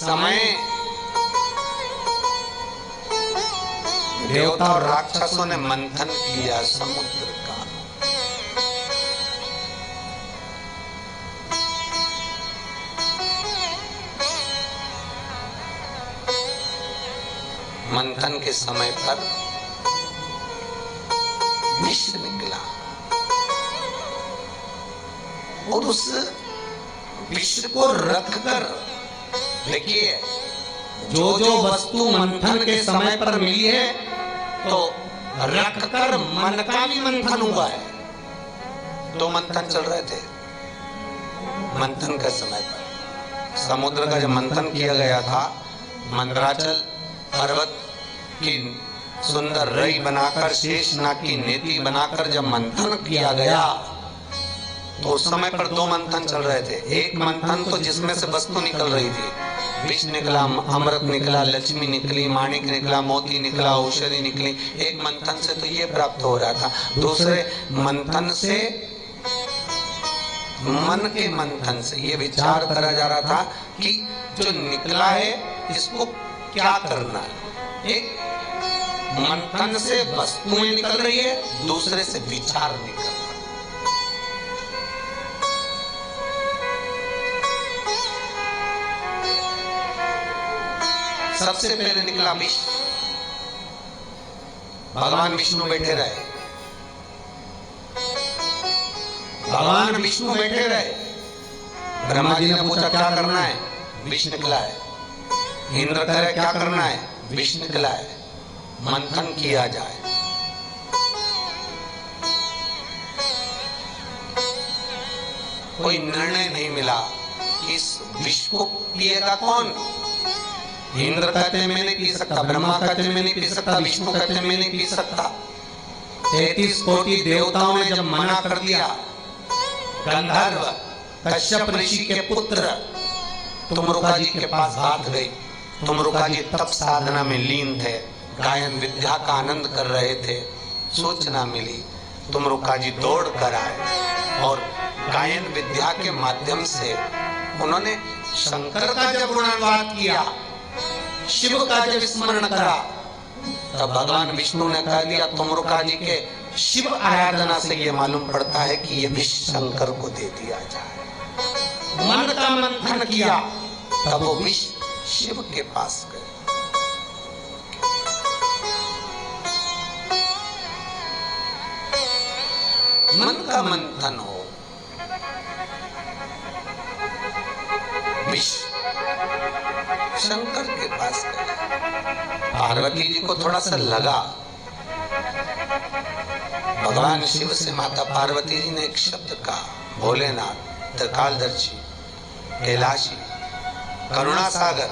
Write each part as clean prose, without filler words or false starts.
समय देवता और राक्षसों ने मंथन किया समुद्र का। मंथन के समय पर विष निकला और उस विष को रखकर, देखिए जो जो वस्तु मंथन के समय पर मिली है तो रखकर मन का भी मंथन हुआ है। दो मंथन चल रहे थे मंथन के समय पर। समुद्र का जब मंथन किया गया था, मंदराचल पर्वत की सुंदर रई बनाकर, शेषनाग की नेति बनाकर जब मंथन किया गया तो उस समय पर दो मंथन चल रहे थे। एक मंथन तो जिसमें से वस्तु निकल रही थी, विष निकला, अमृत निकला, लक्ष्मी निकली, माणिक निकला, मोती निकला, औषधि निकली। एक मंथन से तो ये प्राप्त हो रहा था, दूसरे मंथन से, मन के मंथन से ये विचार करा जा रहा था कि जो निकला है इसको क्या करना है। एक मंथन से वस्तुएं निकल रही है, दूसरे से विचार निकल रहा है। सबसे पहले निकला विष। भगवान विष्णु बैठे रहे, भगवान विष्णु बैठे रहे। ब्रह्मा जी ने पूछा क्या करना है, विष निकला है। इंद्र कह रहे क्या करना है, विष निकला है, मंथन किया जाए। कोई निर्णय नहीं मिला कि इस विष को पिएगा कौन। इंद्र कहते मैं नहीं पी सकता, ब्रह्मा कहते मैं नहीं पी सकता, विष्णु कहते मैं नहीं पी सकता। 33 कोटि देवताओं ने जब मना कर दिया, गंधर्व कश्यप ऋषि के पुत्र तुमरुका जी के पास बात गई। तुमरुका जी तप साधना में लीन थे, गायन विद्या का आनंद कर रहे थे। सूचना मिली, तुमरुका जी दौड़ कर आए और गायन विद्या के माध्यम से उन्होंने शंकर का जब गुणानुवाद किया, शिव का जब स्मरण करा, तब भगवान विष्णु ने कह दिया तुमरुका जी के शिव आराधना से ये मालूम पड़ता है कि ये विष शंकर को दे दिया जाए। मन का मंथन किया, तब वो विष शिव के पास गए। मन का मंथन हो, विष शंकर के पास गए। पार्वती जी को थोड़ा सा लगा। भगवान शिव से माता पार्वती जी ने एक शब्द कहा, भोलेनाथ, त्रिकालदर्शी, कैलाशी, करुणा सागर,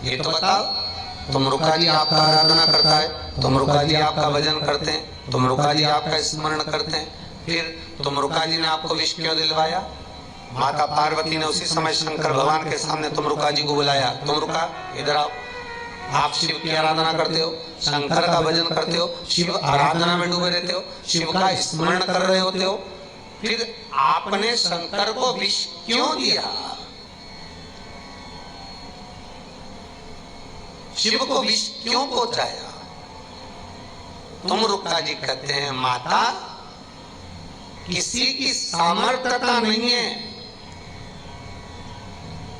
ये तो बताओ तुमरुका जी आपका आराधना करता है, तुमरुका जी आपका भजन करते हैं, तुमरुका जी आपका स्मरण करते हैं, फिर तुमरुका जी ने आपको विष क्यों दिलवाया। माता पार्वती ने उसी समय शंकर भगवान के सामने तुमरुका जी को बुलाया, तुमरुका इधर आओ, आप शिव की आराधना करते हो, शंकर का भजन करते हो, शिव आराधना में डूबे रहते हो, शिव का स्मरण कर रहे होते हो, फिर आपने शंकर को विष क्यों दिया, शिव को विष क्यों पहुंचाया। तुमरुका जी कहते हैं माता, किसी की सामर्थ्यता नहीं है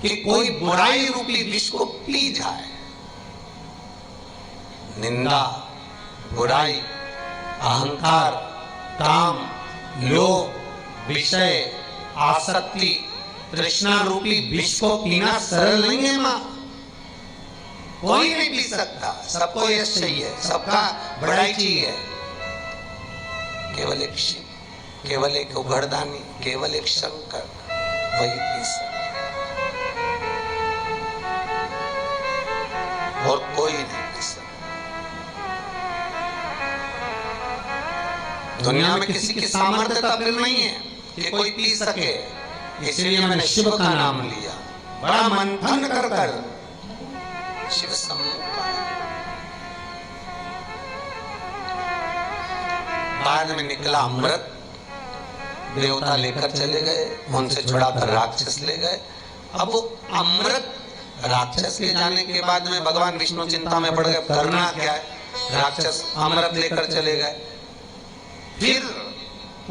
कि कोई बुराई रूपी विष को पी जाए। निंदा, बुराई, अहंकार, काम, लोभ, विषय, आसक्ति, तृष्णा रूपी विष को पीना सरल नहीं है मां। कोई नहीं पी सकता, सबको यश चाहिए, सबका बड़ाई चाहिए। केवल एक शिव, केवल एक उघड़दानी, केवल एक शंकर, वही पी सकता और कोई नहीं पी सकता। दुनिया में किसी की सामर्थ्यता फिर नहीं है कि कोई पी सके, इसलिए मैंने शिव का नाम लिया। बड़ा मंथन कर कर शिव सम्मुख आया। बाद में निकला अमृत, देवता लेकर चले गए, उनसे छुड़ाकर राक्षस ले गए। अब वो अमृत राक्षस के जाने के बाद में भगवान विष्णु चिंता में पड़ गए, करना क्या है। राक्षस अमृत लेकर चले गए। फिर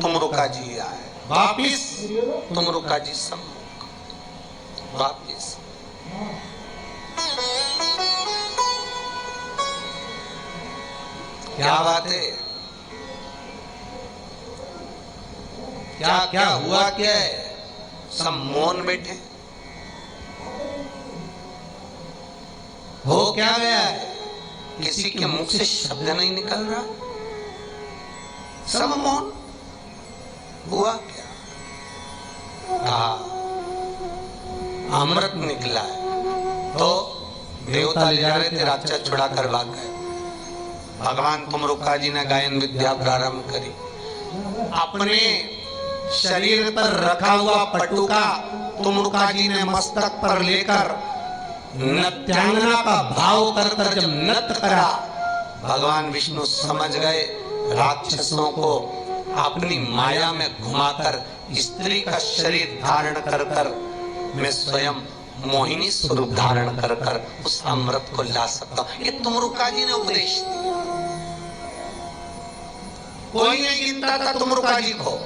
तुमरुका जी आए, वापिस तुमरुका जी सम्मुख, वापिस। क्या बात है, क्या क्या हुआ, क्या है? सब मौन बैठे। हो क्या गया है? किसी के मुख से शब्द नहीं निकल रहा, सब मौन। हुआ क्या? कहा अमृत निकला है। तो देवता ले जा रहे थे, राक्षस छुड़ा कर भाग गए। भगवान तुमरुका जी ने गायन विद्या प्रारंभ करी। अपने शरीर पर रखा हुआ पटुका तुमरुका जी ने मस्तक पर लेकर नृत्यांगना का भाव कर कर जब नृत्य करा, भगवान विष्णु समझ गए राक्षसों को अपनी माया में घुमाकर स्त्री का शरीर धारण कर कर मैं स्वयं मोहिनी स्वरूप धारण कर कर उस अमृत को ला सकता हूं। ये तुमरुका जी ने उपदेश दिया। कोई नहीं गिनता था तुमरुका जी को।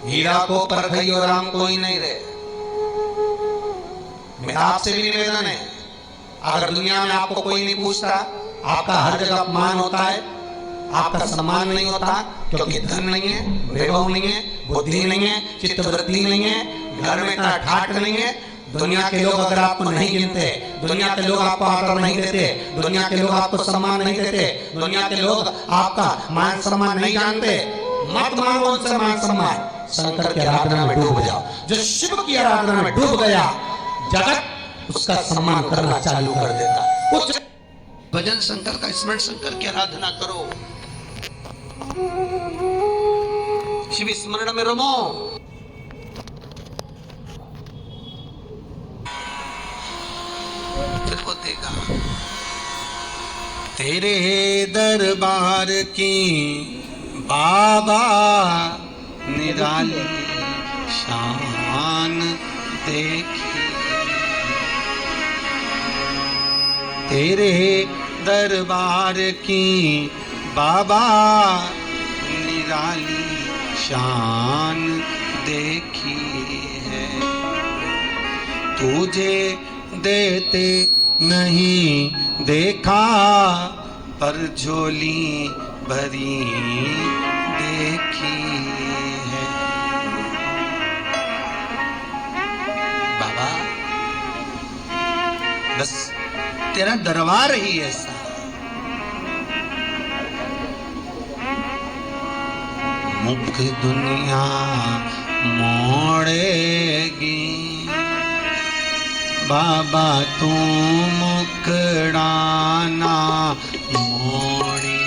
हीरा को परखई और राम कोई नहीं रहे। मैं आपसे भी निवेदन है, अगर दुनिया में आपको कोई नहीं पूछता, आपका हर जगह अपमान होता है, आपका सम्मान नहीं होता, क्योंकि धन नहीं है, वैभव नहीं है, बुद्धि नहीं है, चित्तवृत्ति नहीं है, घर में इतना ठाट नहीं है। दुनिया के लोग अगर आपको नहीं गिनते, दुनिया के लोग आपको आदर नहीं देते, दुनिया के लोग आपको सम्मान नहीं देते, दुनिया के लोग आपका मान सम्मान नहीं जानते, मत मांगो उनसे मान सम्मान। शंकर की आराधना में डूब जाओ। जो शिव की आराधना में डूब गया, जगत उसका सम्मान करना चालू कर देता। कुछ भजन शंकर का, स्मरण शंकर की आराधना करो, शिव स्मरण में रमो। फिर वो देगा तेरे दरबार की बाबा निराली शान देखी, तेरे दरबार की बाबा निराली शान देखी है। तुझे देते नहीं देखा, पर झोली भरी देखी है। बाबा बस तेरा दरबार ही ऐसा, मुख दुनिया मोड़ेगी, बाबा तू मुकड़ाना मोड़ी,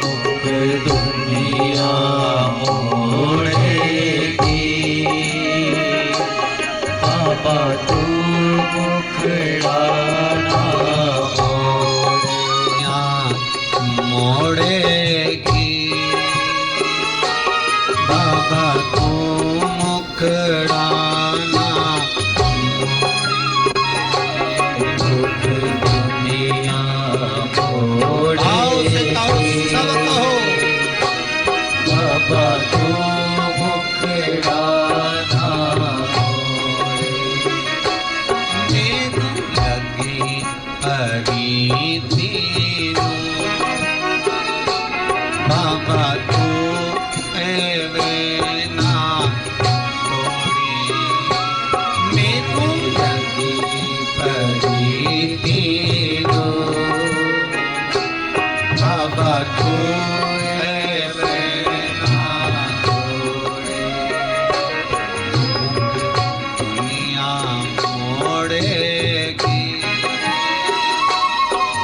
मुख दुनिया मोड़ेगी, बाबा तू मुकड़ाना मोड़ेगी, बाबा तू मुकड़ाना दुनिया मोड़ेगी। आओ से सब कहो, बाबा तू मुकड़ाना लगी परी तीनों, बाबा तू एवेना तोड़ी, मेरू लगी परी तीनों, बाबा तू एवेना तोड़ी, दुनिया मोड़ेगी,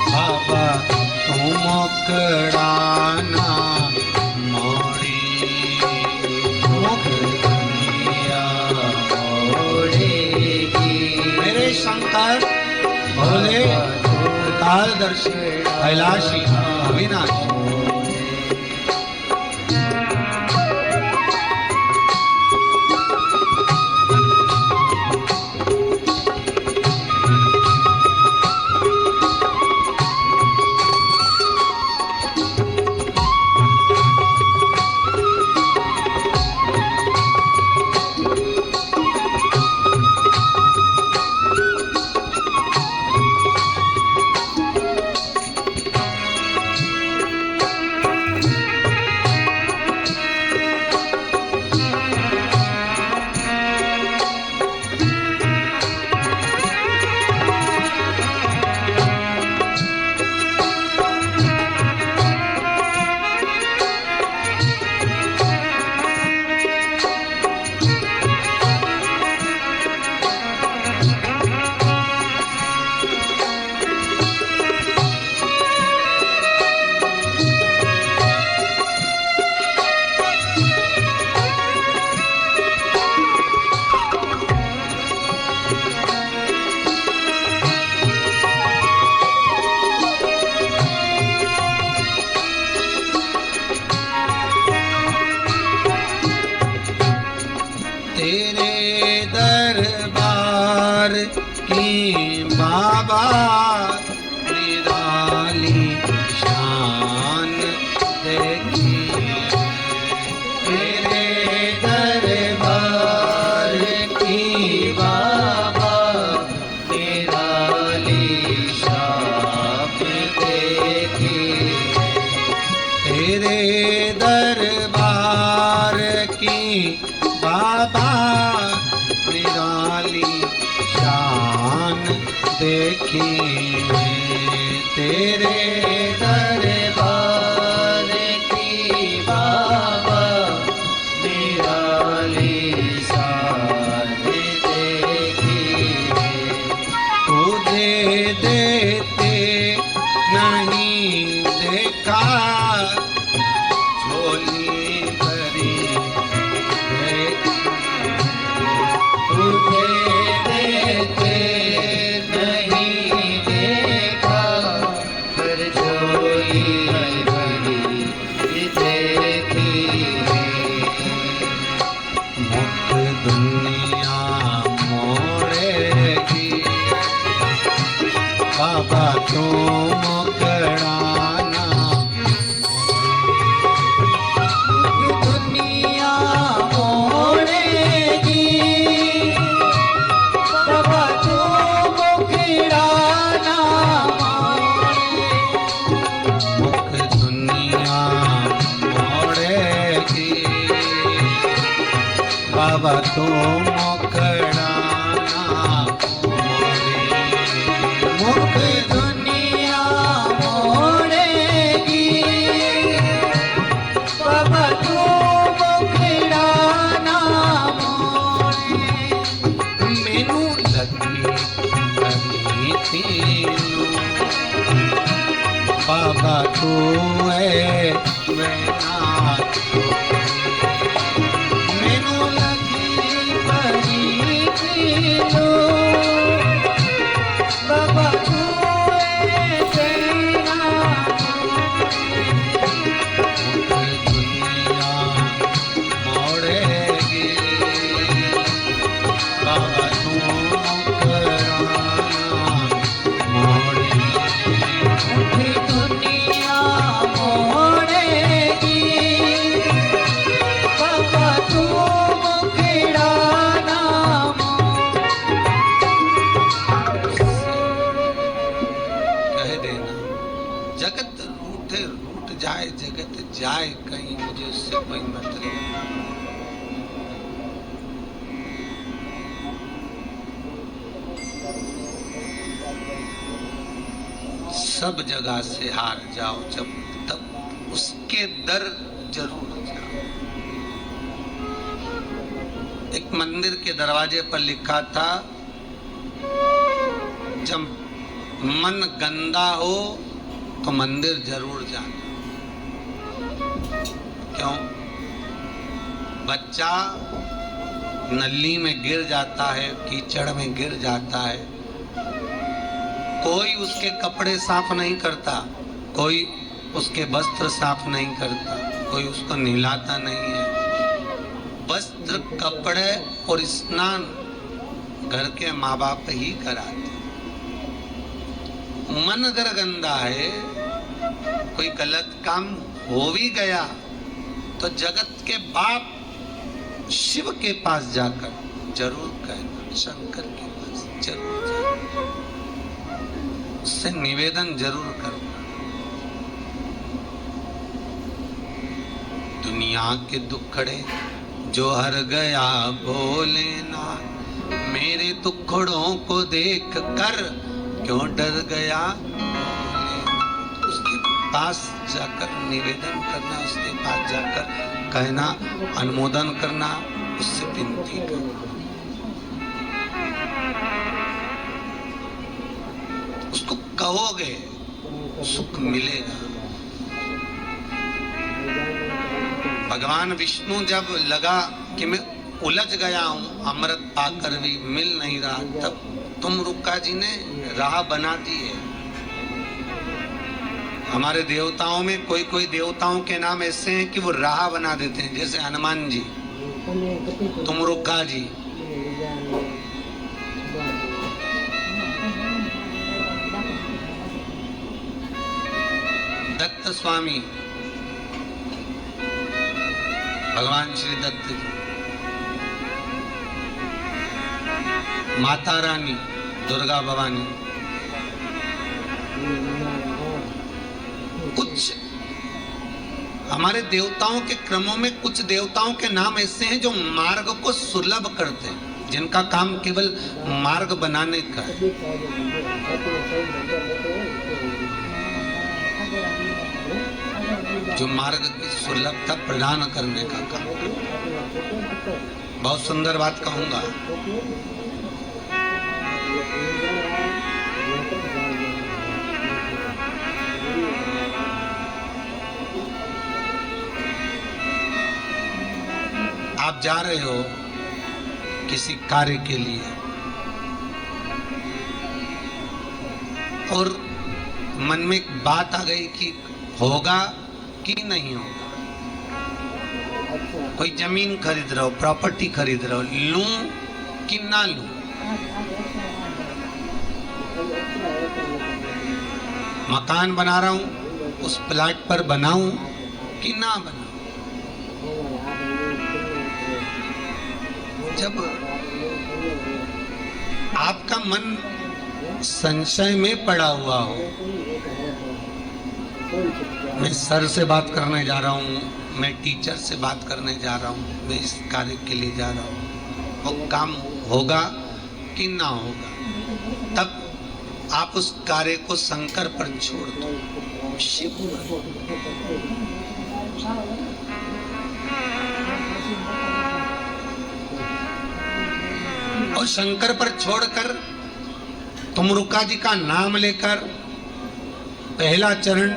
बाबा तू मुकड़ाना मोड़ी, मुख दुनिया मोड़ेगी। मेरे शंकर भोले तारदर्शी कैलाशी अविनाशी, बाबा निराली शान देखी तेरे दरबार की बाबा निराली शान देखी तेरे दरबार की बाबा निराली शान देखी तेरे दरबार की बाबा निराली शान देखी तुझे देते नहीं देखा झोली भरी तुझे देते नहीं देखा पर झोली भरी देखी मुख दुनिया मोड़ेगी बाबा तू मुकराना दुनिया मोड़ेगी बाबा तू मुकराना मुख दुनिया मोड़ेगी बाबा तू मुकराना मुख दुनिया मोड़ेगी बाबा तू मुखड़ाना मैनू लगी कहीं तीनू बाबा तू है मैं नाथ मैनू लगी कहीं तीनू बाबा तू है तेरा दुनिया मोड़ेगी बाबा तू मुकराना मोड़ेगी दुनिया मोड़ेगी बाबा तू मुकराना कह देना जगत रूठे रूठ जाए जगत जाए कहीं मुझे उससे कोई मतलब सब जगह से हार जाओ जब तब उसके दर जरूर जाओ। एक मंदिर के दरवाजे पर लिखा था जब मन गंदा हो तो मंदिर जरूर जाना। क्यों? बच्चा नली में गिर जाता है, कीचड़ में गिर जाता है, कोई उसके कपड़े साफ नहीं करता, कोई उसके वस्त्र साफ नहीं करता, कोई उसको नहलाता नहीं है। वस्त्र, कपड़े और स्नान घर के माँ बाप ही कराते। मन अगर गंदा है, कोई गलत काम हो भी गया तो जगत के बाप शिव के पास जाकर जरूर कहना, शंकर के पास जरूर जाना, उससे निवेदन जरूर करना। दुनिया के दुखड़े जो हर गया भोलेनाथ, मेरे दुखड़ों को देख कर क्यों डर गया भोलेनाथ। उसके पास जाकर निवेदन करना, उसके पास जाकर कहना, अनुमोदन करना, उससे विनती करना। उसको कहोगे सुख मिलेगा। भगवान विष्णु जब लगा कि मैं उलझ गया हूं, अमृत पाकर भी मिल नहीं रहा, तब तुम रुक्का जी ने राह बना दी है। हमारे देवताओं में कोई कोई देवताओं के नाम ऐसे हैं कि वो राह बना देते हैं, जैसे हनुमान जी, तुम रुक्का जी। दत्त स्वामी, भगवान श्री दत्त जी, माता रानी दुर्गा भवानी, कुछ हमारे देवताओं के क्रमों में कुछ देवताओं के नाम ऐसे हैं जो मार्ग को सुलभ करते हैं, जिनका काम केवल मार्ग बनाने का है। जो मार्ग की सुलभता प्रदान करने का काम करते हैं। बहुत सुंदर बात कहूंगा, आप जा रहे हो किसी कार्य के लिए और मन में एक बात आ गई कि होगा कि नहीं होगा। कोई जमीन खरीद रहा हो, प्रॉपर्टी खरीद रहा हो, लूं कि ना लूं, मकान बना रहा हूं, उस प्लाट पर बनाऊं कि ना बनाऊं। जब आपका मन संशय में पड़ा हुआ हो, मैं सर से बात करने जा रहा हूँ, मैं टीचर से बात करने जा रहा हूँ, मैं इस कार्य के लिए जा रहा हूँ, वो काम होगा कि ना होगा, तब आप उस कार्य को शंकर पर छोड़ दो, शिव और शंकर पर छोड़कर तुमरुका जी का नाम लेकर पहला चरण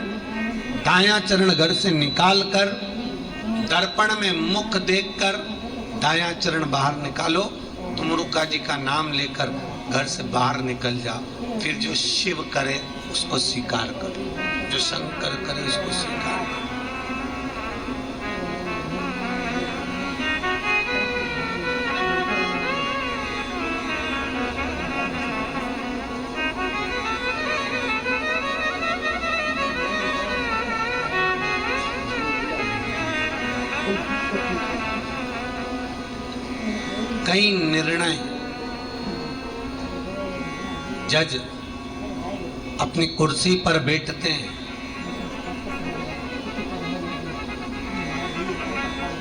दायां चरण घर से निकालकर दर्पण में मुख देखकर दायां चरण बाहर निकालो, तुमरुका जी का नाम लेकर घर से बाहर निकल जाओ। फिर जो शिव करे उसको स्वीकार करो, जो शंकर करे उसको स्वीकार करो। कई निर्णय जज अपनी कुर्सी पर बैठते हैं,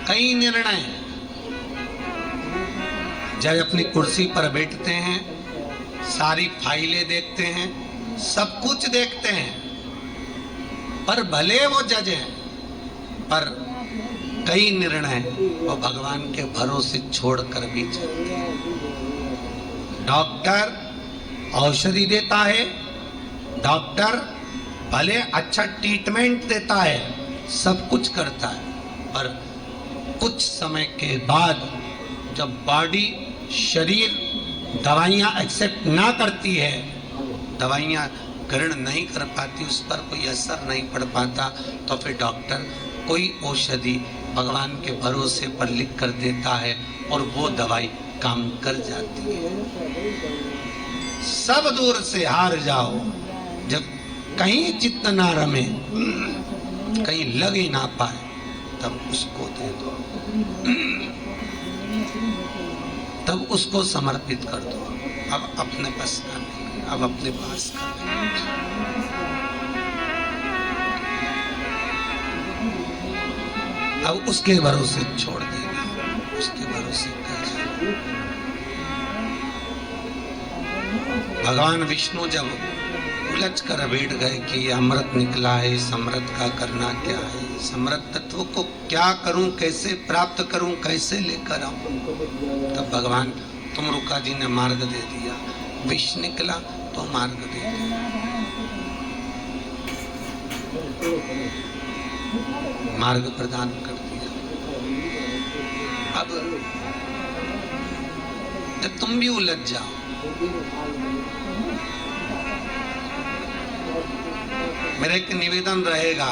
कई निर्णय जज अपनी कुर्सी पर बैठते हैं, सारी फाइलें देखते हैं, सब कुछ देखते हैं, पर भले वो जज हैं, पर कई निर्णय वो भगवान के भरोसे छोड़कर भी चलते हैं। डॉक्टर औषधि देता है, डॉक्टर भले अच्छा ट्रीटमेंट देता है, सब कुछ करता है, पर कुछ समय के बाद जब बॉडी शरीर दवाइयाँ एक्सेप्ट ना करती है, दवाइयाँ ग्रहण नहीं कर पाती, उस पर कोई असर नहीं पड़ पाता, तो फिर डॉक्टर कोई औषधि भगवान के भरोसे पर लिख कर देता है और वो दवाई काम कर जाती है। सब दूर से हार जाओ, जब कहीं चित्त ना रमे, कहीं लग ही ना पाए, तब उसको दे दो, तब उसको समर्पित कर दो। अब अपने बस का नहीं, अब अपने पास का नहीं। अब उसके भरोसे छोड़ देना, उसके भरोसे कर जाना। भगवान विष्णु जब उलझ कर बैठ गए कि ये अमृत निकला है, इस अमृत का करना क्या है, इस अमृत तत्व को क्या करूं, कैसे प्राप्त करूं, कैसे लेकर आऊं, तब भगवान तुमरुका जी ने मार्ग दे दिया। विष निकला तो मार्ग दे दिया, मार्ग प्रदान कर दिया। अब जब तुम भी उलझ जाओ, मेरा एक निवेदन रहेगा,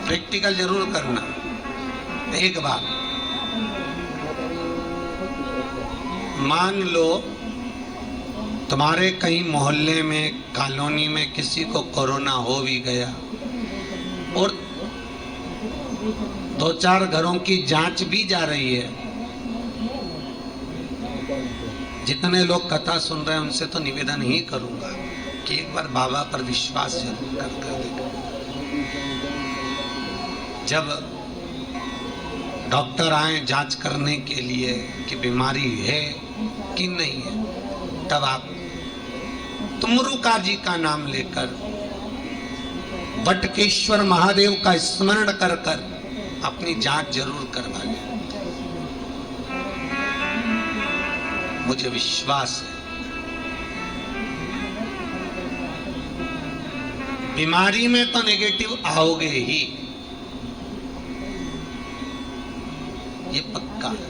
प्रैक्टिकल जरूर करना। एक बार मान लो तुम्हारे कहीं मोहल्ले में, कॉलोनी में किसी को कोरोना हो भी गया और 2-4 घरों की जांच भी जा रही है, जितने लोग कथा सुन रहे हैं उनसे तो निवेदन ही करूंगा कि एक बार बाबा पर विश्वास जरूर कर देखो। जब डॉक्टर आए जांच करने के लिए कि बीमारी है कि नहीं है, तब आप तुमरुका जी का नाम लेकर वटकेश्वर महादेव का स्मरण कर कर अपनी जांच जरूर करवा लें। मुझे विश्वास है बीमारी में तो नेगेटिव आओगे ही, ये पक्का है।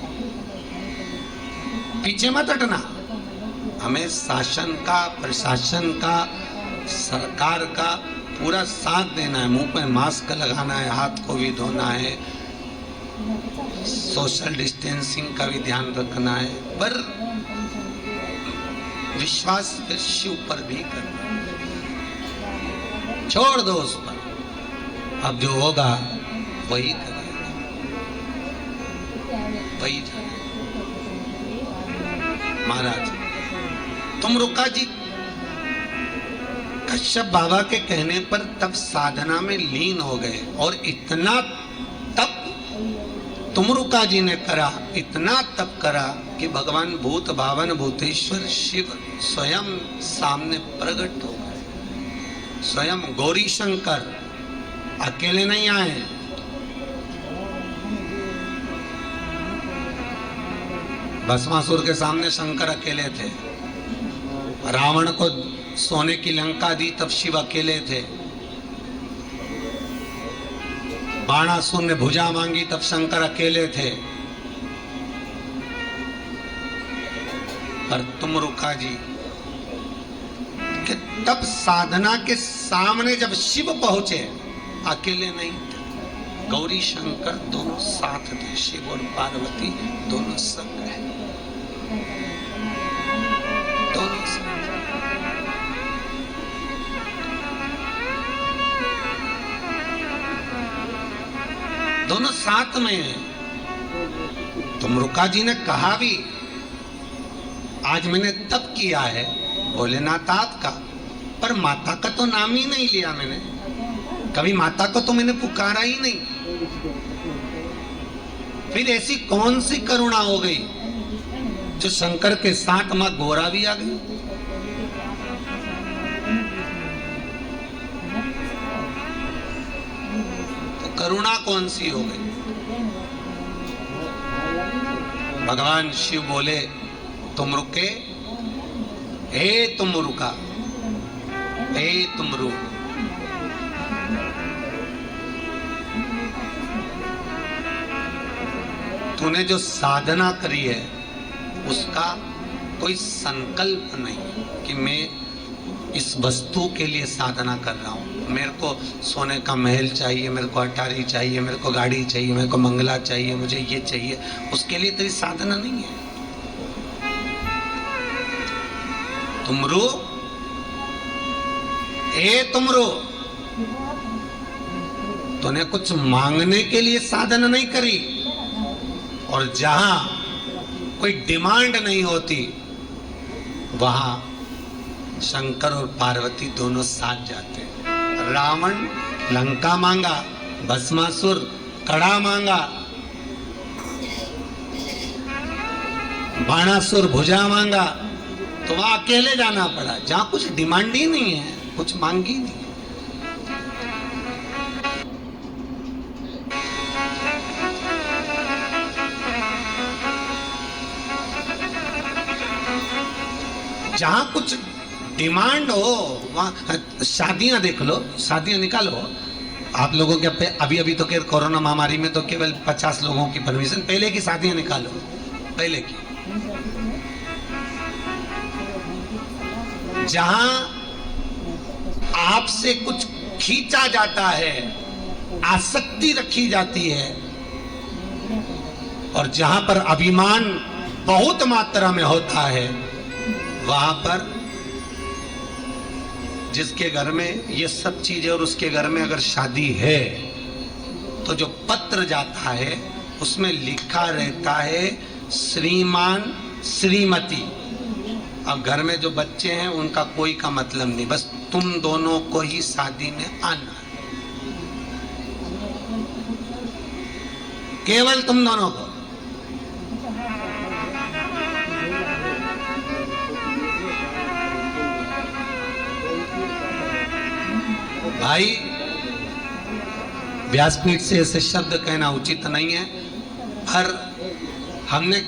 पीछे मत हटना। हमें शासन का, प्रशासन का, सरकार का पूरा साथ देना है। मुंह पे मास्क लगाना है, हाथ को भी धोना है, सोशल डिस्टेंसिंग का भी ध्यान रखना है, पर विश्वास शिव पर भी करना है। छोड़ दो उस पर, अब जो होगा वही करेगा, वही जाने। महाराज तुमरुका जी कश्यप बाबा के कहने पर तब साधना में लीन हो गए और इतना तप तुमरुका जी ने करा, इतना तप करा कि भगवान भूत भावन भूतेश्वर शिव स्वयं सामने प्रकट हो गए। स्वयं गौरी शंकर अकेले नहीं आए, भस्मासुर के सामने शंकर अकेले थे। रावण को सोने की लंका दी तब शिव अकेले थे। बाणासुर ने भुजा मांगी तब शंकर अकेले थे। पर तुमरुका जी कि तब साधना के सामने जब शिव पहुंचे, अकेले नहीं थे, गौरी शंकर दोनों साथ थे, शिव और पार्वती दोनों संग है, दोनों संग। दोनों साथ में हैं। तुमरुका जी ने कहा भी, आज मैंने तप किया है भोलेनाथ आपका, पर माता का तो नाम ही नहीं लिया मैंने, कभी माता को तो मैंने पुकारा ही नहीं। फिर ऐसी कौन सी करुणा हो गई जो शंकर के साथ मां गोरा भी आ गई? तो करुणा कौन सी हो गई? भगवान शिव बोले तुमरुके, हे तुमरुका, हे तुमरु, तूने जो साधना करी है उसका कोई संकल्प नहीं कि मैं इस वस्तु के लिए साधना कर रहा हूँ, मेरे को सोने का महल चाहिए, मेरे को अटारी चाहिए, मेरे को गाड़ी चाहिए, मेरे को मंगला चाहिए, मुझे ये चाहिए, उसके लिए तेरी साधना नहीं है। तुमरु, ए तुमरु, तूने कुछ मांगने के लिए साधना नहीं करी, और जहां कोई डिमांड नहीं होती वहां शंकर और पार्वती दोनों साथ जाते। रावण लंका मांगा, भस्मासुर कड़ा मांगा, बाणासुर भुजा मांगा, तो वहां अकेले जाना पड़ा जहां कुछ डिमांड ही नहीं है, कुछ मांगी नहीं। जहां कुछ डिमांड हो वहां शादियां देख लो, शादियां निकालो। आप लोगों के अभी अभी तो कोरोना महामारी में तो केवल 50 लोगों की परमिशन, पहले की शादियां निकालो, पहले की, जहां आपसे कुछ खींचा जाता है, आसक्ति रखी जाती है, और जहां पर अभिमान बहुत मात्रा में होता है, वहां पर जिसके घर में ये सब चीजें और उसके घर में अगर शादी है तो जो पत्र जाता है उसमें लिखा रहता है श्रीमान श्रीमती। अब घर में जो बच्चे हैं उनका कोई का मतलब नहीं, बस तुम दोनों को ही शादी में आना, केवल तुम दोनों को। भाई व्यासपीठ से ऐसे शब्द कहना उचित नहीं है, पर हमने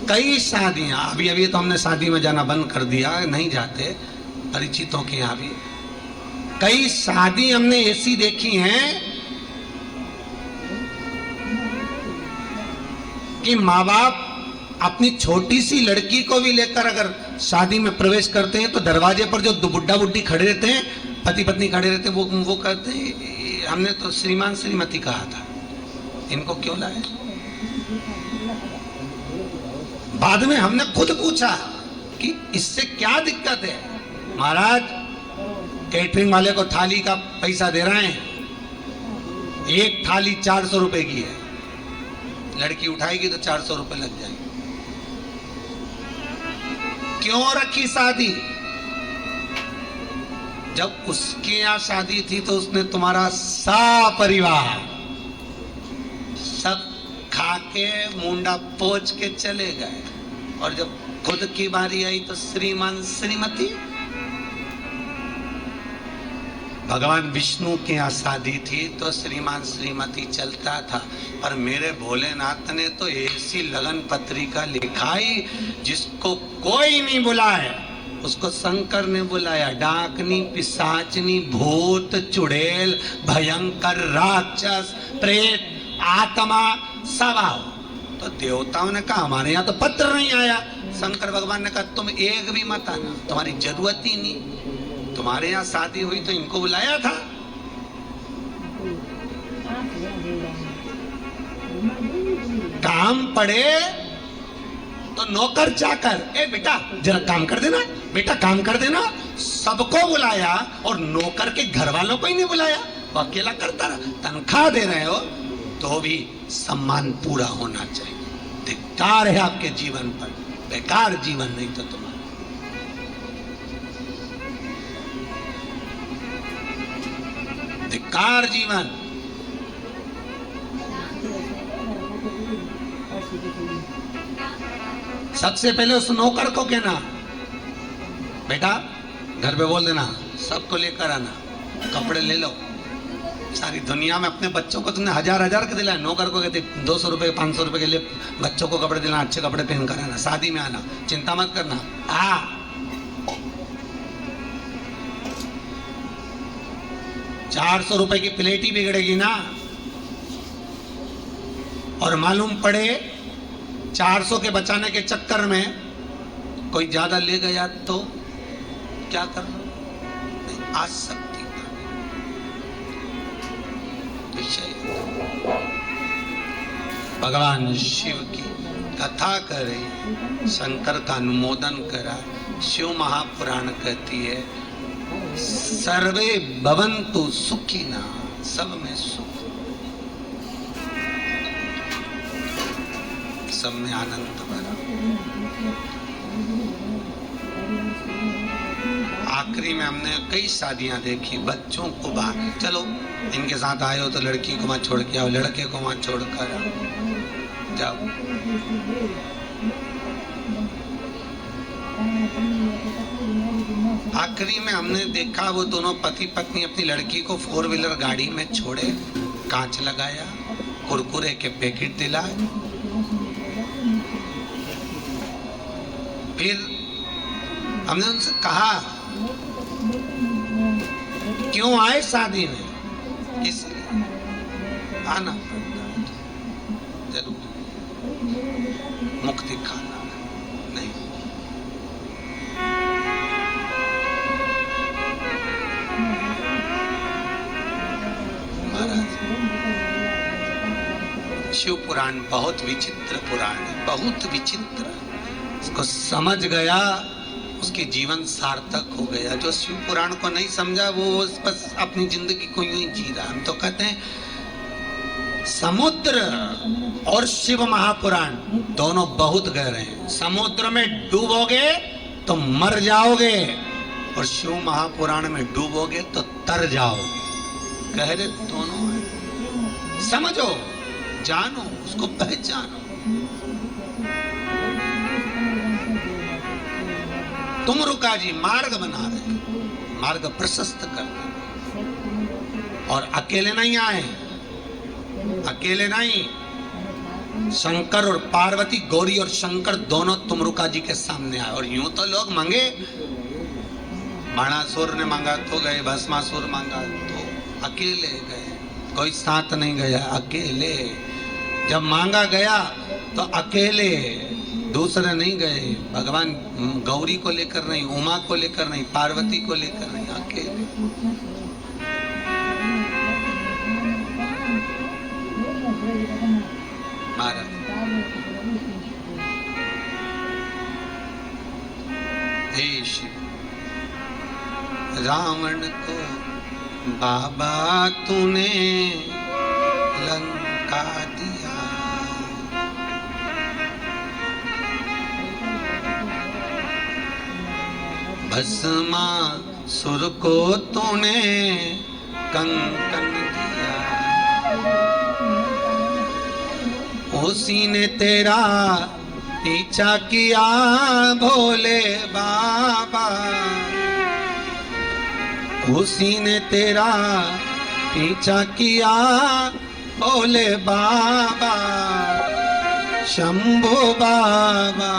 कई शादियां, अभी तो हमने शादी में जाना बंद कर दिया, नहीं जाते परिचितों के यहाँ भी। कई शादी हमने ऐसी देखी हैं कि माँ बाप अपनी छोटी सी लड़की को भी लेकर अगर शादी में प्रवेश करते हैं तो दरवाजे पर जो बुड्ढा बुड्ढी खड़े रहते हैं, पति पत्नी खड़े रहते हैं, वो कहते हैं हमने तो श्रीमान श्रीमती कहा था, इनको क्यों लाए। बाद में हमने खुद पूछा कि इससे क्या दिक्कत है। महाराज कैटरिंग वाले को थाली का पैसा दे रहे हैं, एक थाली 400 रुपए की है, लड़की उठाएगी तो 400 रुपए लग जाएंगे। क्यों रखी शादी? जब उसके यहाँ शादी थी तो उसने तुम्हारा सा परिवार सब खा के मुंडा पोंछ के चले गए, और जब खुद की बारी आई तो श्रीमान श्रीमती। भगवान विष्णु के यहाँ शादी थी तो श्रीमान श्रीमती चलता था, पर मेरे भोलेनाथ ने तो ऐसी लगन पत्रिका लिखाई जिसको कोई नहीं बुलाए, उसको शंकर ने बुलाया। डाकनी, पिशाचनी, भूत, चुड़ैल, भयंकर, राक्षस, प्रेत, आत्मा सब आओ। तो देवताओं ने कहा हमारे यहाँ तो पत्र नहीं आया। शंकर भगवान ने कहा तुम एक भी मत आना, तुम्हारी जरूरत ही नहीं, तुम्हारे यहाँ शादी हुई तो इनको बुलाया था। काम पड़े तो नौकर चाकर, ए बेटा जरा काम कर देना, बेटा काम कर देना, सबको बुलाया और नौकर के घर वालों को ही नहीं बुलाया, वो अकेला करता रहा। तनख्वाह दे रहे हो तो भी सम्मान पूरा होना चाहिए। धिक्कार है आपके जीवन पर, बेकार जीवन नहीं तो तुम्हारा। धिक्कार जीवन। सबसे पहले उस नौकर को कहना बेटा घर पे बोल देना सबको लेकर आना, कपड़े ले लो। सारी दुनिया में अपने बच्चों को तुमने हजार के दिलाए, नौकर को कहते 200 रुपए 500 रुपए के लिए बच्चों को कपड़े दिलाना, अच्छे कपड़े पहन कर आना, शादी में आना, चिंता मत करना। 400 रुपए की प्लेट ही बिगड़ेगी ना, और मालूम पड़े 400 के बचाने के चक्कर में कोई ज्यादा ले गया तो क्या करना? आ सकती विषय। भगवान शिव की कथा करे, शंकर का अनुमोदन करा। शिव महापुराण कहती है सर्वे भवन्तु सुखिना, सब में सुख, सब में आनंद भरा। आखिरी में हमने कई शादियां देखी, बच्चों को बाहर, चलो इनके साथ आए हो तो लड़की को वहां छोड़ के आओ, लड़के को वहां छोड़ कर आओ, जाओ। आखिरी में हमने देखा वो दोनों पति पत्नी अपनी लड़की को 4 व्हीलर गाड़ी में छोड़े, कांच लगाया, कुरकुरे के पैकेट दिलाए, फिर हमने उनसे कहा क्यों आए शादी में? इसलिए आना जरूर, मुक्ति खाना नहीं। महाराज शिव पुराण बहुत विचित्र पुराण है, बहुत विचित्र। इसको समझ गया उसके जीवन सार्थक हो गया। जो शिव पुराण को नहीं समझा वो बस अपनी जिंदगी को यूं ही जी रहा। हम तो कहते हैं समुद्र और शिव महापुराण दोनों बहुत गहरे हैं। समुद्र में डूबोगे तो मर जाओगे और शिव महापुराण में डूबोगे तो तर जाओगे। गहरे दोनों हैं। समझो, जानो, उसको पहचानो। तुमरुका जी मार्ग बना रहे, मार्ग प्रशस्त कर रहे। और अकेले नहीं आए, अकेले नहीं। शंकर और पार्वती, गौरी और शंकर दोनों तुमरुका जी के सामने आए। और यूं तो लोग मांगे, बाणासुर ने मांगा तो गए, भस्मासुर मांगा तो अकेले गए, कोई साथ नहीं गया, अकेले। जब मांगा गया तो अकेले, दूसरे नहीं गए। भगवान गौरी को लेकर नहीं, उमा को लेकर नहीं, पार्वती को लेकर नहीं, अकेले। महाराज हे शिव, रावण को बाबा तूने लंका दिया, भस्मासुर को तूने कंकन दिया। उसी ने तेरा पीछा किया भोले बाबा, उसी ने तेरा पीछा किया भोले बाबा। शंभू बाबा,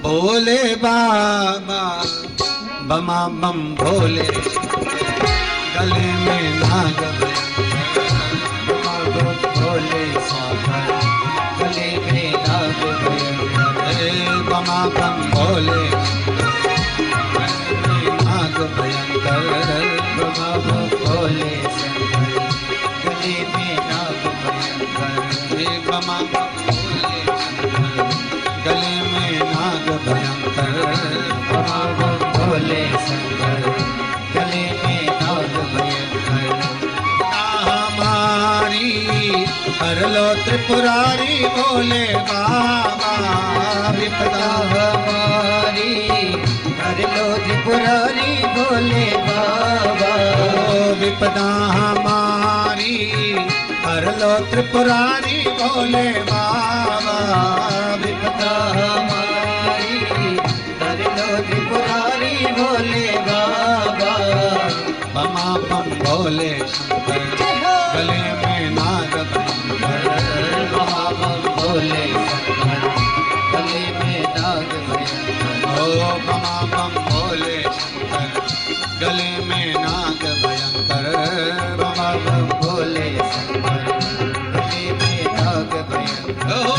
भोले बाबा, बमा बम भोले, गले में नाग भोले सागर, गले में नाग बमा बम भोले, नाग भयंकर, बमा बम भोले शंकर, गले में नाग भयंकर, बमा बम भोले शंकर, गले में नाग भयंकर, बमा बम भोले शंकर, गले में नाग भयंकर। हमारी हर लो त्रिपुरारी भोले बाबा, विपदा हमारी हर लो त्रिपुरारी भोले बाबा, विपदा हमारी हर लो त्रिपुरारी भोले बाबा, विपदा हमारी हर लो त्रिपुरारी भोले बाबा। बमा बम भोले शंकर, गले में नाग भयंकर, बमा बम भोले शंकर, गले में नाग भयंकर। ओ बमा बम भोले शंकर, गले में नाग भयंकर, बमा बम भोले शंकर, गले में नाग भयंकर।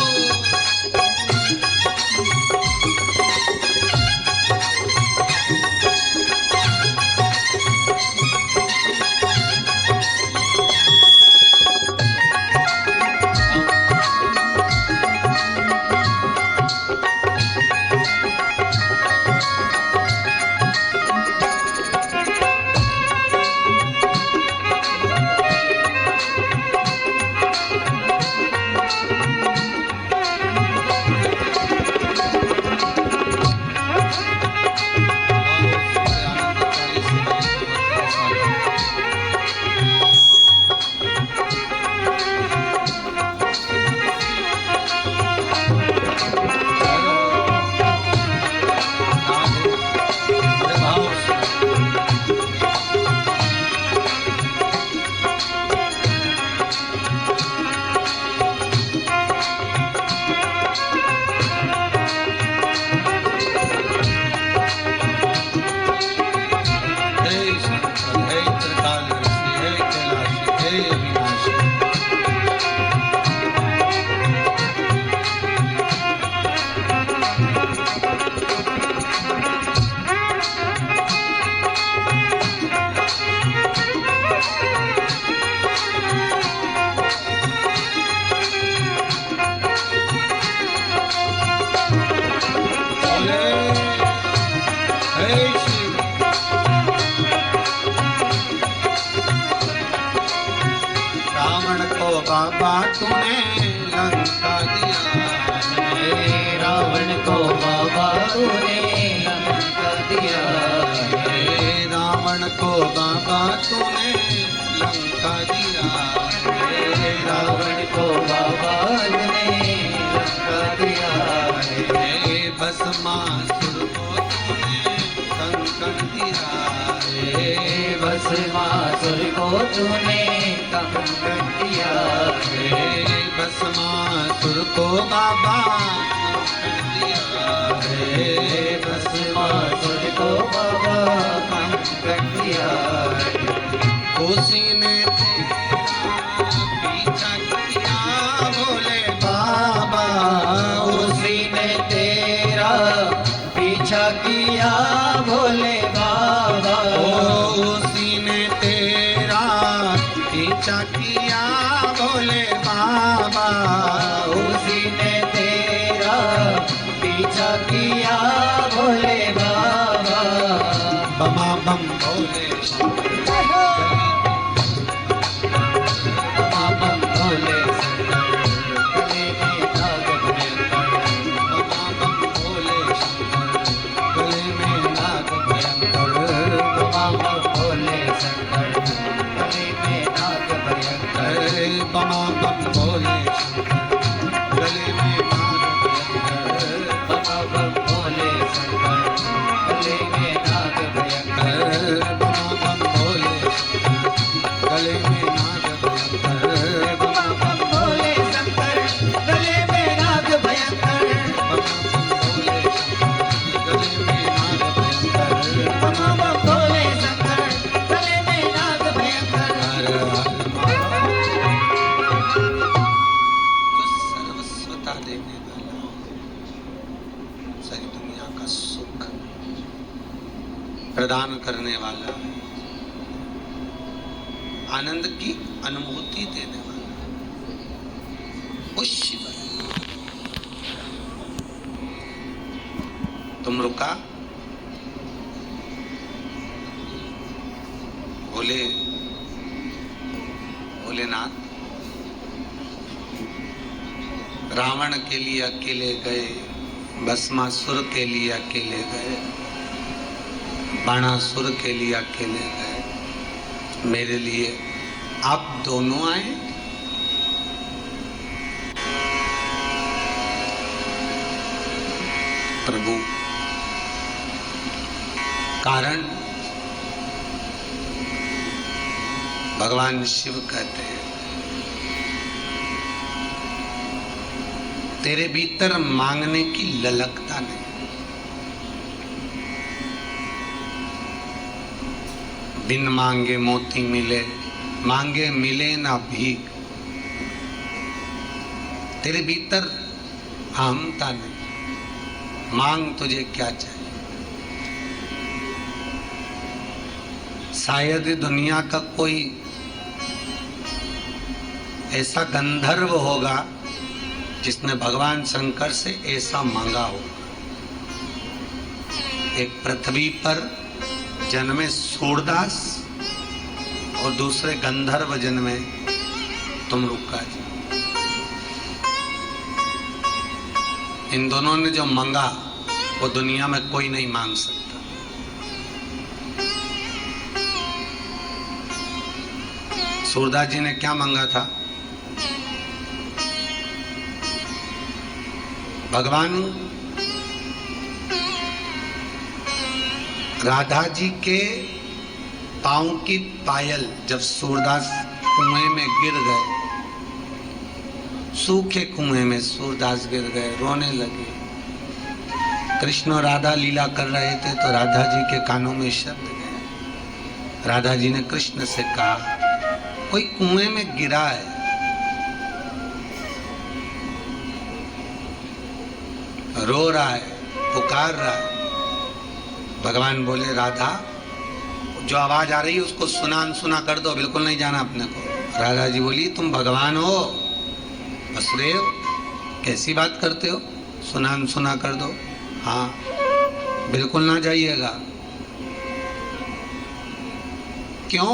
बाबा तूने लंका दिया है, रावण को बाबा तूने लंका दिया है, रावण को बाबा तूने लंका दिया है, रावण को बाबा तूने लंका दिया है, भस्मासुर को तूने कंकण दिया है, भस्मासुर को तूने कंकण दिया है, भस्मासुर को बाबा कंकण दिया है, भस्मासुर को बाबा कंकण दिया है, उसी ने पीछा किया भोले बाबा, उसी ने तेरा पीछा किया भोले बाबा, उसी ने तेरा पीछा किया भोले बाबा, उसी ने तेरा पीछा किया भोले बाबा, बमा बम भोले बमा बम भोले गले में नाग भयंकर, बमा बम भोले गले में नाग भयंकर, बमा बम भोले शंकर गले में नाग भयंकर, बमा बम भोले गले में नाग भयंकर, बमा बम भोले शंकर गले में नाग भयंकर, बमा बम भोले गले में नाग भयंकर, बमा बम भोले शंकर गले में नाग भयंकर, बमा बम भोले शंकर गले में नाग भयंकर, सर्वस्वता देने वाला, सारी दुनिया का सुख प्रदान करने वाला, आनंद की अनुभूति देने वाला वो शिव है। तुम रुका, बोले भोलेनाथ रावण के लिए अकेले गए, भस्मासुर के लिए अकेले गए, बाणासुर के लिए अकेले गए, मेरे लिए आप दोनों आए। प्रभु कारण भगवान शिव कहते हैं तेरे भीतर मांगने की ललकता नहीं, बिन मांगे मोती मिले, मांगे मिले ना भीख, तेरे भीतर अहमता नहीं, मांग तुझे क्या चाहिए। शायद दुनिया का कोई ऐसा गंधर्व होगा जिसने भगवान शंकर से ऐसा मांगा हो। एक पृथ्वी पर जन्मे सूरदास और दूसरे गंधर्व जन्मे तुमरुक्का जी। इन दोनों ने जो मांगा वो दुनिया में कोई नहीं मांग सकता। सूरदास जी ने क्या मांगा था? भगवान राधा जी के पांव की पायल जब सूरदास कुएं में गिर गए, सूखे कुएं में सूरदास गिर गए, रोने लगे। कृष्ण और राधा लीला कर रहे थे तो राधा जी के कानों में शब्द गए। राधा जी ने कृष्ण से कहा कोई कुएं में गिरा है, रो रहा है, पुकार रहा है। भगवान बोले राधा जो आवाज आ रही है उसको सुना अनसुना कर दो, बिल्कुल नहीं जाना अपने को। राधा जी बोली तुम भगवान हो वसुदेव, कैसी बात करते हो, सुना अनसुना कर दो। हाँ बिल्कुल ना जाइएगा। क्यों,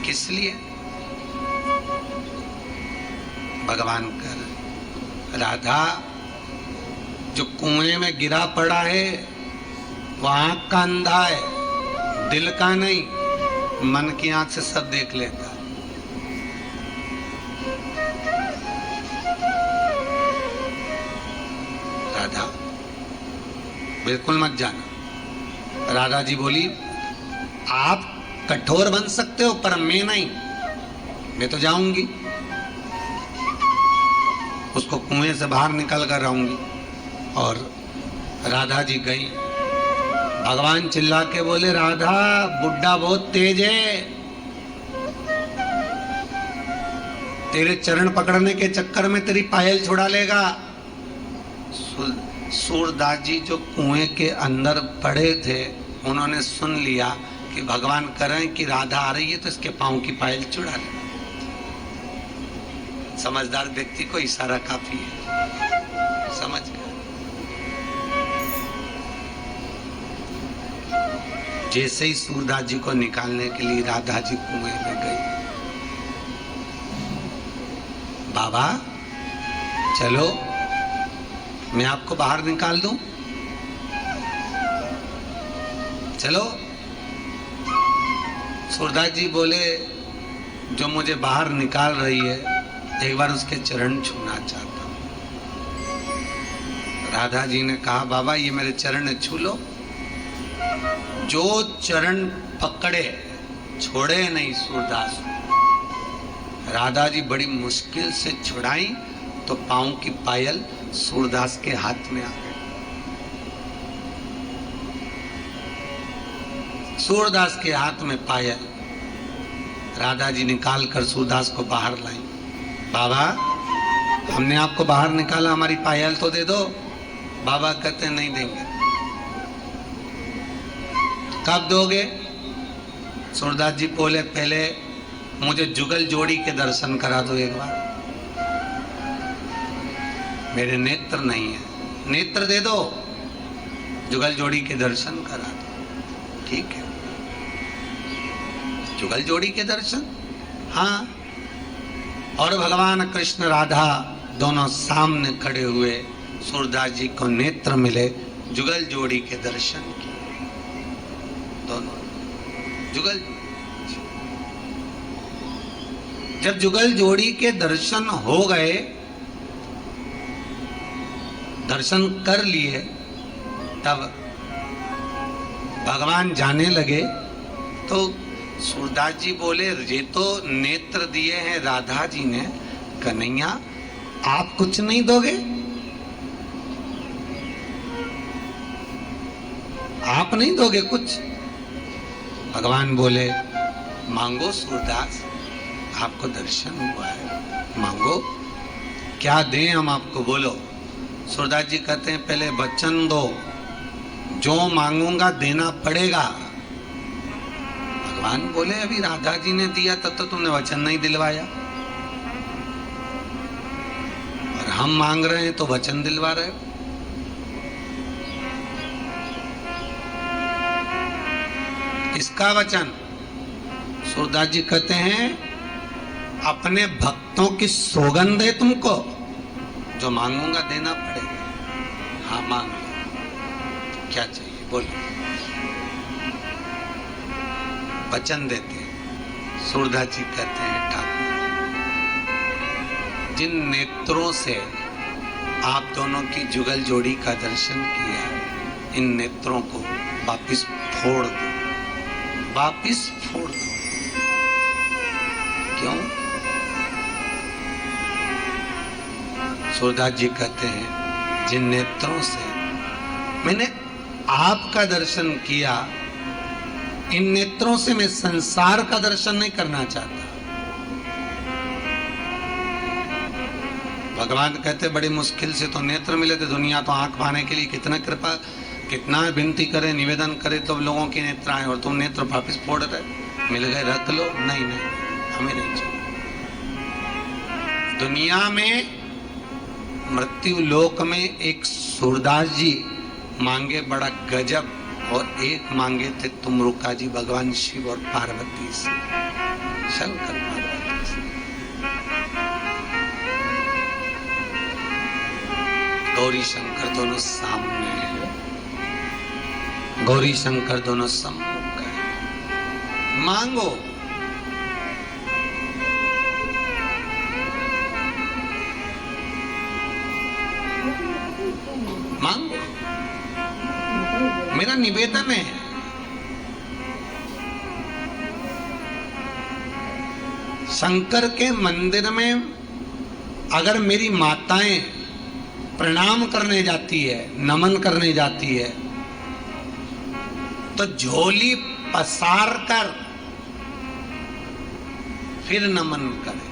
किस लिए? भगवान कह रहे, राधा जो कुएं में गिरा पड़ा है वो आंख का अंधा है, दिल का नहीं, मन की आंख से सब देख लेता। राधा बिल्कुल मत जाना। राधा जी बोली, आप कठोर बन सकते हो पर मैं नहीं, मैं तो जाऊंगी, उसको कुएं से बाहर निकल कर आऊंगी। और राधा जी गई। भगवान चिल्ला के बोले, राधा बुड्ढा बहुत तेज है, तेरे चरण पकड़ने के चक्कर में तेरी पायल छुड़ा लेगा। सूरदास जी जो कुएं के अंदर पड़े थे, उन्होंने सुन लिया कि भगवान कह रहे हैं कि राधा आ रही है तो इसके पांव की पायल छुड़ा ले। समझदार व्यक्ति को इशारा काफी है, समझ गए। जैसे ही सूरदास जी को निकालने के लिए राधा जी कुएं में गई, बाबा चलो मैं आपको बाहर निकाल दूं, चलो। सूरदास जी बोले, जो मुझे बाहर निकाल रही है एक बार उसके चरण छूना चाहता हूं। राधा जी ने कहा, बाबा ये मेरे चरण छू लो। जो चरण पकड़े छोड़े नहीं सूरदास। राधा जी बड़ी मुश्किल से छुड़ाई तो पांव की पायल सूरदास के हाथ में आ गई। सूरदास के हाथ में पायल राधा जी निकाल कर सूरदास को बाहर लाई। बाबा हमने आपको बाहर निकाला, हमारी पायल तो दे दो। बाबा कहते नहीं देंगे। कब दोगे? सूरदास जी बोले, पहले मुझे जुगल जोड़ी के दर्शन करा दो एक बार, मेरे नेत्र नहीं है, नेत्र दे दो, जुगल जोड़ी के दर्शन करा दो। ठीक है, जुगल जोड़ी के दर्शन, हाँ। और भगवान कृष्ण राधा दोनों सामने खड़े हुए, सूरदास जी को नेत्र मिले, जुगल जोड़ी के दर्शन किए दोनों। जुगल, जब जुगल जोड़ी के दर्शन हो गए, दर्शन कर लिए, तब भगवान जाने लगे तो सूरदास जी बोले, ये तो नेत्र दिए हैं राधा जी ने, कन्हैया आप कुछ नहीं दोगे? आप नहीं दोगे कुछ? भगवान बोले, मांगो सूरदास, आपको दर्शन हुआ है, मांगो, क्या दें हम आपको, बोलो। सूरदास जी कहते हैं, पहले वचन दो, जो मांगूंगा देना पड़ेगा। भगवान बोले, अभी राधा जी ने दिया तब तो तुमने वचन नहीं दिलवाया, और हम मांग रहे हैं तो वचन दिलवा रहे हो। किसका वचन? सूरदास जी कहते हैं, अपने भक्तों की सौगंध है तुमको, जो मांगूंगा देना पड़ेगा। हाँ मांग लो, क्या चाहिए बोलो। वचन देते हैं। सूरदास जी कहते हैं, ठाकुर जिन नेत्रों से आप दोनों की जुगल जोड़ी का दर्शन किया, इन नेत्रों को वापिस फोड़ दो, वापिस फोड़ दो। क्यों? सूरदास जी कहते हैं, जिन नेत्रों से मैंने आपका दर्शन किया, इन नेत्रों से मैं संसार का दर्शन नहीं करना चाहता। भगवान कहते, बड़ी मुश्किल से तो नेत्र मिले थे, दुनिया तो आंख पाने के लिए कितना कृपा, कितना विनती करे, निवेदन करे तो लोगों की नेत्र आए, और तुम नेत्र वापिस फोड़ रहे। मिल गए रख लो, नहीं नहीं हमें नहीं चाहिए। दुनिया में मृत्यु लोक में एक सूरदास जी मांगे बड़ा गजब, और एक मांगे थे तुमरुका जी, भगवान शिव और पार्वती से, शंकर पार्वती से। गौरी शंकर दोनों सामने हैं, गौरी शंकर दोनों सम्मुख हैं। मांगो, मांगो, मेरा निवेदन है। शंकर के मंदिर में अगर मेरी माताएं प्रणाम करने जाती है, नमन करने जाती है, तो झोली पसार कर फिर नमन करे।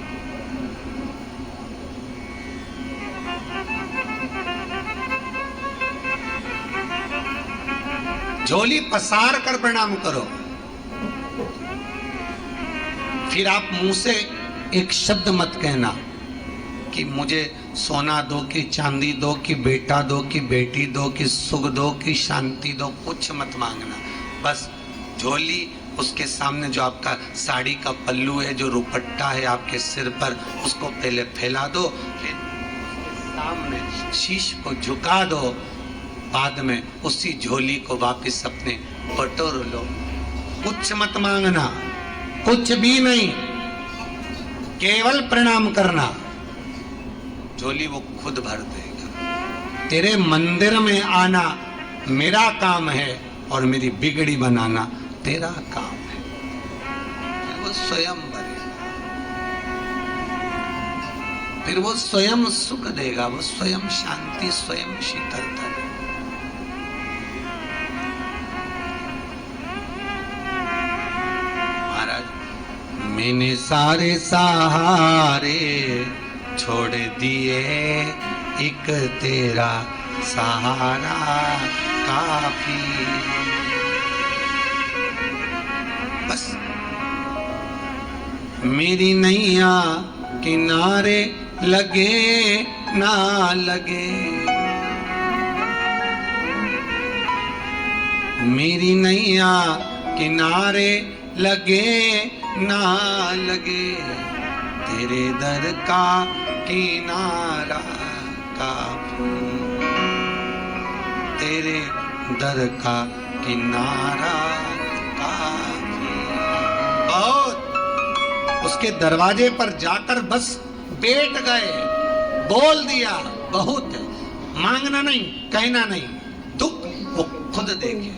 झोली पसार कर प्रणाम करो। फिर आप मुंह से एक शब्द मत कहना कि मुझे सोना दो, कि चांदी दो, कि बेटा दो, कि बेटी दो, कि सुख दो, कि शांति दो, कुछ मत मांगना। बस झोली, उसके सामने जो आपका साड़ी का पल्लू है, जो रुपट्टा है आपके सिर पर, उसको पहले फैला दो, फिर सामने शीश को झुका दो, बाद में उसी झोली को वापस अपने बटोर लो। कुछ मत मांगना, कुछ भी नहीं, केवल प्रणाम करना। झोली वो खुद भर देगा। तेरे मंदिर में आना मेरा काम है और मेरी बिगड़ी बनाना तेरा काम है। फिर वो स्वयं भरेगा, फिर वो स्वयं सुख देगा, वो स्वयं शांति, स्वयं शीतलता देगा। मैंने सारे सहारे छोड़ दिए, एक तेरा सहारा काफी। बस मेरी नैया किनारे लगे ना लगे, मेरी नैया किनारे लगे ना लगे, तेरे दर का किनारा काफी, तेरे दर का किनारा काफी। बहुत उसके दरवाजे पर जाकर बस बैठ गए, बोल दिया बहुत है। मांगना नहीं, कहना नहीं, दुख वो खुद देखे।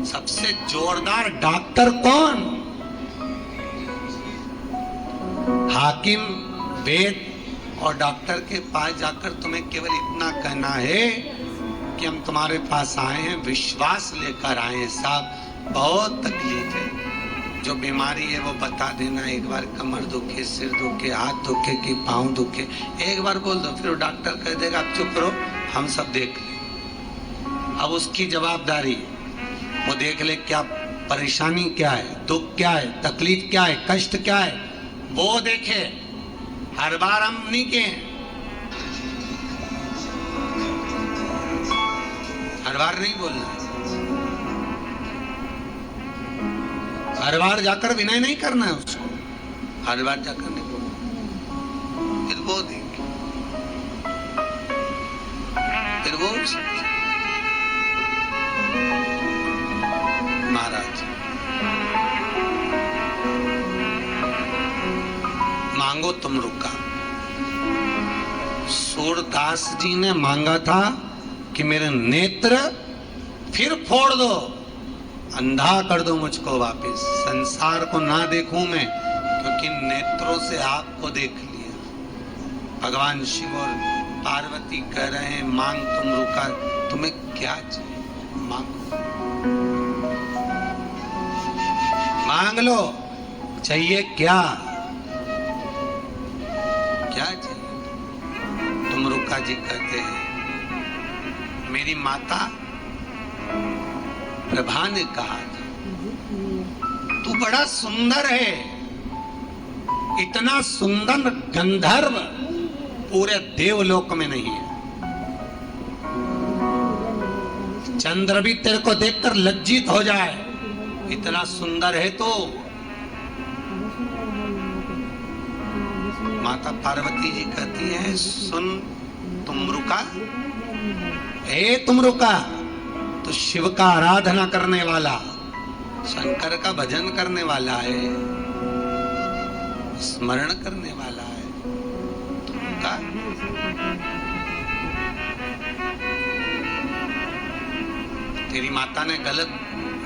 सबसे जोरदार डॉक्टर कौन? हाकिम, वैद्य और डॉक्टर के पास जाकर तुम्हें केवल इतना कहना है कि हम तुम्हारे पास आए हैं, विश्वास लेकर आए हैं साहब, बहुत तकलीफ है, जो बीमारी है वो बता देना। एक बार कमर दुखे, सिर दुखे, हाथ दुखे कि पाँव दुखे, एक बार बोल दो, फिर डॉक्टर कह देगा आप चुप रहो, हम सब देख लें। अब उसकी जवाबदारी, वो देख ले क्या परेशानी क्या है, दुख क्या है, तकलीफ क्या है, कष्ट क्या है, वो देखे। हर बार हम नहीं के, हर बार नहीं बोलना, हर बार जाकर विनय नहीं करना है उसको, हर बार जाकर नहीं बोलना। फिर वो देखे, फिर वो महाराज मांगो तुम रुका। सूरदास जी ने मांगा था कि मेरे नेत्र फिर फोड़ दो, अंधा कर दो मुझको वापस, संसार को ना देखूं मैं, क्योंकि नेत्रों से आपको देख लिया। भगवान शिव और पार्वती कह रहे हैं मांग तुम रुका, तुम्हें क्या चाहिए मांगो, मांग लो, चाहिए क्या, क्या चाहिए। तुम रुका जी कहते हैं, मेरी माता प्रभा ने कहा था तू बड़ा सुंदर है, इतना सुंदर गंधर्व पूरे देवलोक में नहीं है। चंद्र भी तेरे को देखकर लज्जित हो जाए, इतना सुंदर है तो। माता पार्वती जी कहती है सुन तुम रुका, ए तुम रुका, तो शिव का आराधना करने वाला, शंकर का भजन करने वाला है, स्मरण करने वाला है, तुम रुका। तेरी माता ने गलत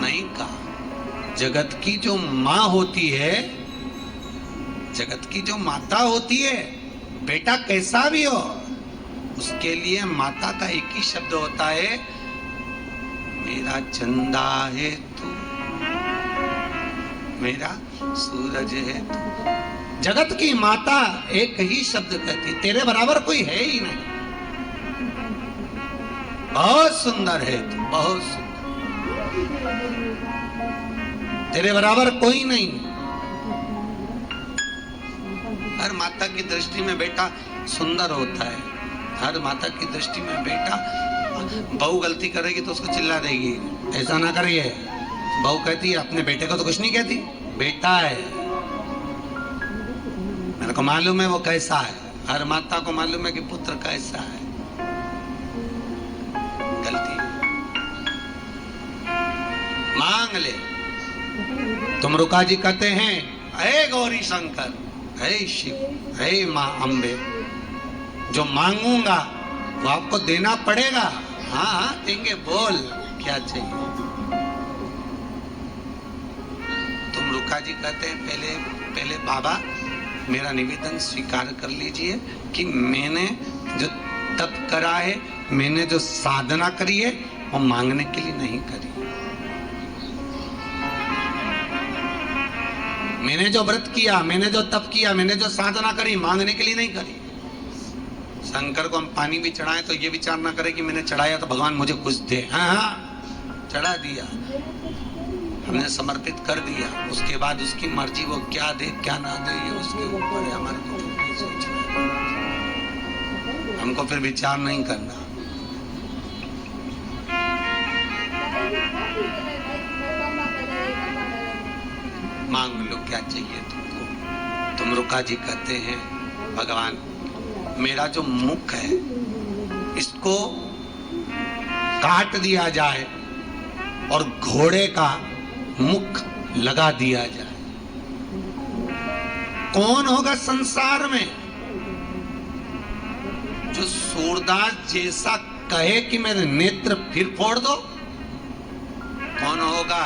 नहीं कहा। जगत की जो माँ होती है, जगत की जो माता होती है, बेटा कैसा भी हो, उसके लिए माता का एक ही शब्द होता है, मेरा चंदा है तू, मेरा सूरज है तू। जगत की माता एक ही शब्द कहती, तेरे बराबर कोई है ही नहीं। बहुत सुंदर है तू, बहुत सुंदर, तेरे बराबर कोई नहीं। हर माता की दृष्टि में बेटा सुंदर होता है। हर माता की दृष्टि में बेटा, बहू गलती करेगी तो उसको चिल्ला देगी, ऐसा ना करिए। बहू कहती है अपने बेटे को तो कुछ नहीं कहती, बेटा है, मेरे को मालूम है वो कैसा है। हर माता को मालूम है कि पुत्र कैसा है। गलती मांग ले। तुम रुका जी कहते हैं, हे गौरी शंकर, हे शिव, हे मां अम्बे, जो मांगूंगा वो आपको देना पड़ेगा। हाँ हाँ देंगे, बोल क्या चाहिए। तुम रुका जी कहते हैं, पहले बाबा मेरा निवेदन स्वीकार कर लीजिए कि मैंने जो तप करा है, मैंने जो साधना करी है, वो मांगने के लिए नहीं करी। मैंने जो व्रत किया, मैंने जो तप किया, मैंने जो साधना करी, मांगने के लिए नहीं करी। शंकर को हम पानी भी चढ़ाएं तो ये विचार ना करें कि मैंने चढ़ाया तो भगवान मुझे कुछ दे। हाँ हाँ चढ़ा दिया, हमने समर्पित कर दिया, उसके बाद उसकी मर्जी, वो क्या दे क्या ना दे ये उसके ऊपर है। हमारे को कुछ नहीं सोचना, हमको फिर विचार नहीं करना। मांग लो क्या चाहिए तुमको। तुम रुका जी कहते हैं, भगवान मेरा जो मुख है इसको काट दिया जाए और घोड़े का मुख लगा दिया जाए। कौन होगा संसार में जो सूरदास जैसा कहे कि मेरे नेत्र फिर फोड़ दो? कौन होगा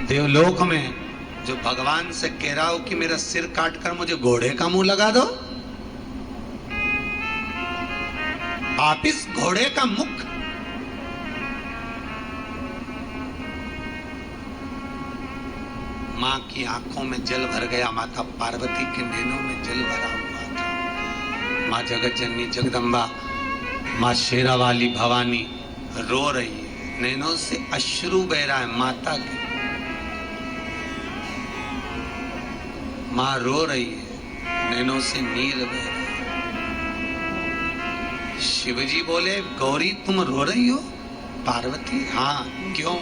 देवलोक में जो भगवान से कह रहा हो कि मेरा सिर काट कर मुझे घोड़े का मुंह लगा दो? आप इस घोड़े का मुख मां की आंखों में जल भर गया, माता पार्वती के नैनों में जल भरा हुआ था। मां जगत जननी जगदम्बा, मां शेरावाली भवानी रो रही है, नैनों से अश्रु बह रहा है माता के। मां रो रही है, नैनों से नीर बह रहा है। शिवजी बोले, गौरी तुम रो रही हो? पार्वती, हाँ क्यों?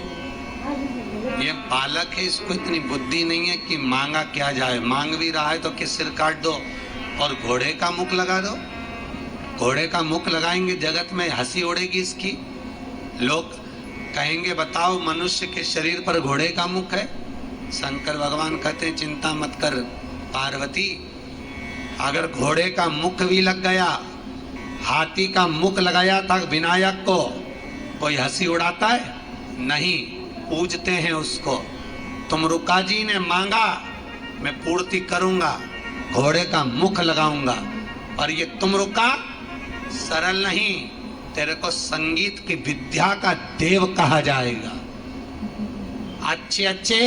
ये बालक है, इसको इतनी बुद्धि नहीं है कि मांगा क्या जाए। मांग भी रहा है तो किस सिर काट दो और घोड़े का मुख लगा दो। घोड़े का मुख लगाएंगे जगत में हंसी उड़ेगी इसकी। लोग कहेंगे बताओ मनुष्य के शरीर पर घोड़े का मुख है। शंकर भगवान कहते हैं चिंता मत कर पार्वती, अगर घोड़े का मुख भी लग गया, हाथी का मुख लगाया था विनायक को, कोई हंसी उड़ाता है? नहीं, पूजते हैं उसको। तुम रुका जी ने मांगा, मैं पूर्ति करूंगा, घोड़े का मुख लगाऊंगा। और ये तुम रुका सरल नहीं, तेरे को संगीत की विद्या का देव कहा जाएगा। अच्छे अच्छे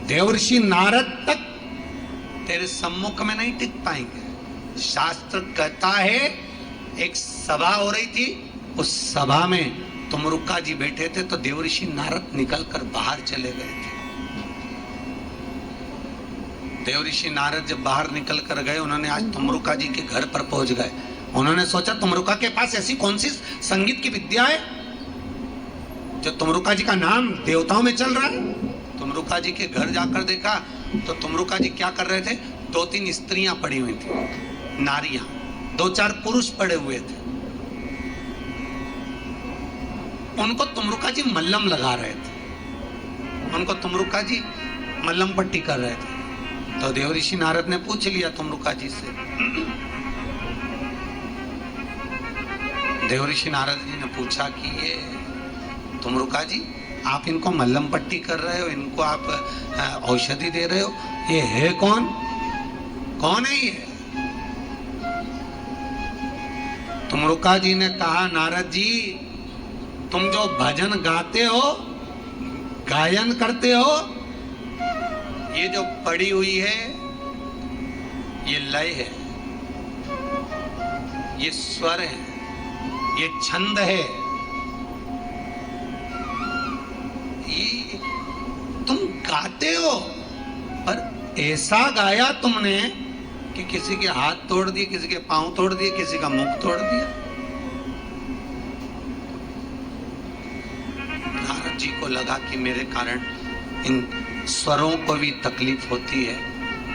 देवर्षि नारद तक तेरे सम्मुख में नहीं टिक पाएंगे। शास्त्र कहता है एक सभा हो रही थी, उस सभा में तुम रुका जी बैठे थे तो देवर्षि नारद निकलकर बाहर चले गए थे। देवर्षि नारद जब बाहर निकल कर गए, उन्होंने आज तुमरुका जी के घर पर पहुंच गए। उन्होंने सोचा तुमरुका के पास ऐसी कौन सी संगीत की विद्या है जो तुमरुका जी का नाम देवताओं में चल रहा है। तुमरुका जी के घर जाकर देखा तो तुमरुका जी क्या कर रहे थे, 2-3 स्त्रियां पड़ी हुई थी, नारियां, 2-4 पुरुष पड़े हुए थे। उनको तुमरुका जी मल्लम लगा रहे थे, उनको तुमरुका जी मल्लम पट्टी कर रहे थे। तो देव ऋषि नारद ने पूछ लिया तुमरुका जी से, देव ऋषि नारद जी ने पूछा कि ये तुमरुका जी, आप इनको मल्लम पट्टी कर रहे हो, इनको आप औषधि दे रहे हो, ये है कौन, कौन है ये? तुमरुका जी ने कहा, नारद जी तुम जो भजन गाते हो, गायन करते हो, ये जो पड़ी हुई है ये लय है, ये स्वर है, ये छंद है, ये तुम गाते हो, पर ऐसा गाया तुमने कि किसी के हाथ तोड़ दिए, किसी के पांव तोड़ दिए, किसी का मुख तोड़ दिया। नारद जी को लगा कि मेरे कारण इन स्वरों को भी तकलीफ होती है,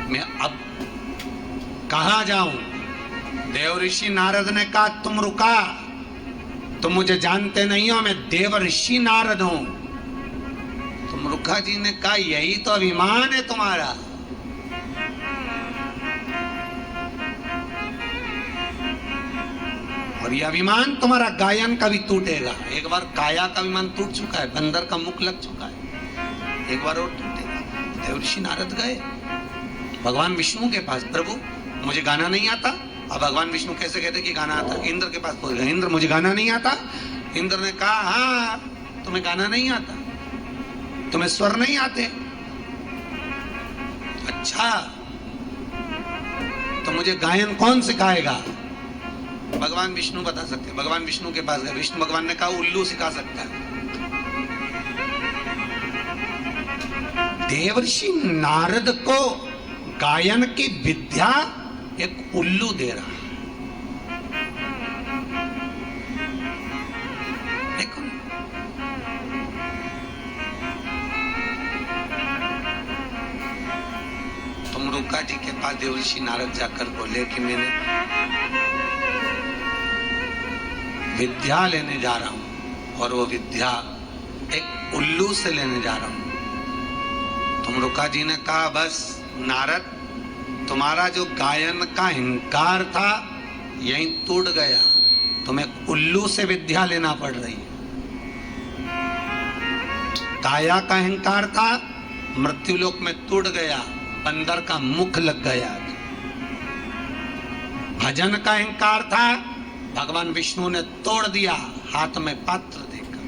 मैं अब कहां जाऊं? देव ऋषि नारद ने कहा, तुम रुका, तुम मुझे जानते नहीं हो, मैं देव ऋषि नारद हूं। तुमरुका जी ने कहा, यही तो अभिमान है तुम्हारा, और ये अभिमान तुम्हारा गायन का भी टूटेगा। एक बार काया का अभिमान टूट चुका है, बंदर का मुख लग चुका है, एक बार और टूटेगा। देव ऋषि नारद गए भगवान विष्णु के पास, प्रभु मुझे गाना नहीं आता। अब भगवान विष्णु कैसे कहते कि गाना आता? इंद्र के पास पहुंच गए, इंद्र मुझे गाना नहीं आता। इंद्र ने कहा, हाँ तुम्हें गाना नहीं आता, तुम्हें स्वर नहीं आते, अच्छा तो मुझे गायन कौन सिखाएगा? भगवान विष्णु बता सकते। भगवान विष्णु के पास गए, विष्णु भगवान ने कहा, उल्लू सिखा सकता है। देवर्षि नारद को गायन की विद्या एक उल्लू दे रहा है। देखो, तुमरुका जी के पास देवर्षि नारद जाकर बोले कि मैंने विद्या लेने जा रहा हूं, और वो विद्या एक उल्लू से लेने जा रहा हूं। तुमरुका जी ने कहा, बस नारद, तुम्हारा जो गायन का हिंकार था यहीं टूट गया, तुम्हें उल्लू से विद्या लेना पड़ रही है। काया का हिंकार था, मृत्युलोक में टूट गया, बंदर का मुख लग गया। भजन का हिंकार था, भगवान विष्णु ने तोड़ दिया हाथ में पात्र देकर।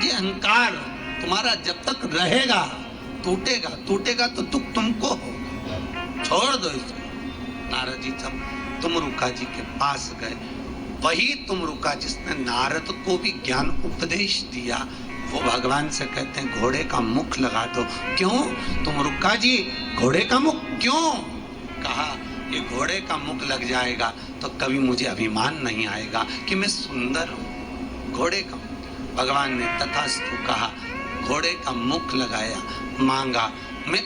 ये अहंकार तुम्हारा जब तक रहेगा टूटेगा, टूटेगा तो दुख तुमको होगा, छोड़ दो इसको। नारद जी जब तुमरुका जी के पास गए, वही तुमरुका जिसने नारद को भी ज्ञान उपदेश दिया, वो भगवान से कहते हैं, घोड़े का मुख लगा दो। क्यों तुमरुका जी, घोड़े का मुख क्यों? कहा, ये घोड़े का मुख लग जाएगा तो कभी मुझे अभिमान नहीं आएगा कि मैं सुंदर हूं। घोड़े का, भगवान ने तथास्तु कहा, घोड़े का मुख लगाया, मांगा, मैं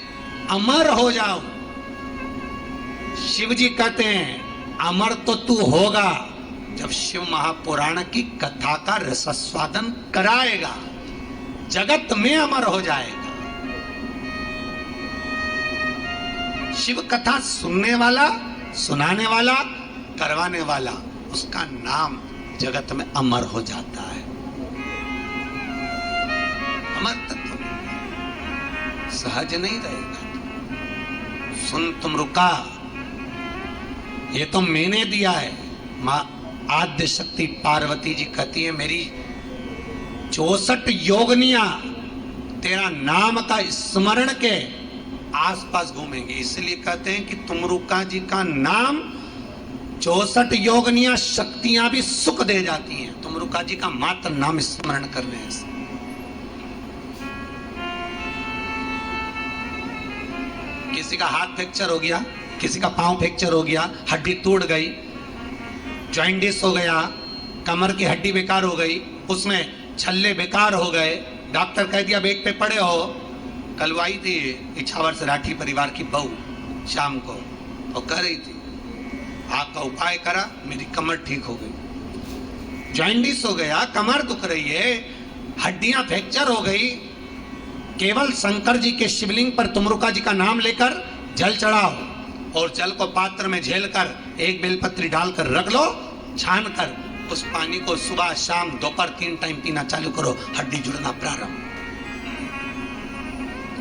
अमर हो जाऊं। शिव जी कहते हैं, अमर तो तू होगा जब शिव महापुराण की कथा का रसस्वादन कराएगा, जगत में अमर हो जाएगा। शिव कथा सुनने वाला, सुनाने वाला, करवाने वाला, उसका नाम जगत में अमर हो जाता है। अमर तत्व सहज नहीं रहेगा। सुन तुमरुका, ये तो मैंने दिया है। मां आद्य शक्ति पार्वती जी कहती है, मेरी 64 योगनियां तेरा नाम का स्मरण के आसपास घूमेंगे। इसलिए कहते हैं कि तुमरुका जी का नाम 64 योगनियां शक्तियां भी सुख दे जाती हैं, तुमरुका जी का मात्र नाम स्मरण करने से। किसी का हाथ फ्रैक्चर हो गया, किसी का पांव फ्रैक्चर हो गया, हड्डी टूट गई, जॉइंटिस हो गया, कमर की हड्डी बेकार हो गई, उसमें छल्ले बेकार हो गए, डॉक्टर कह दिया बेड पे पड़े हो। कल वो आई थी इछावर से राठी परिवार की बहू, शाम को वो कह रही थी, आपका उपाय करा, मेरी कमर ठीक हो गई। जॉइंटिस हो गया, कमर दुख रही है, हड्डियां फ्रैक्चर हो गई, केवल शंकर जी के शिवलिंग पर तुमरुका जी का नाम लेकर जल चढ़ाओ और जल को पात्र में झेल कर एक बेलपत्री डालकर रख लो, छान कर उस पानी को सुबह शाम दोपहर 3 टाइम पीना चालू करो, हड्डी जुड़ना प्रारंभ,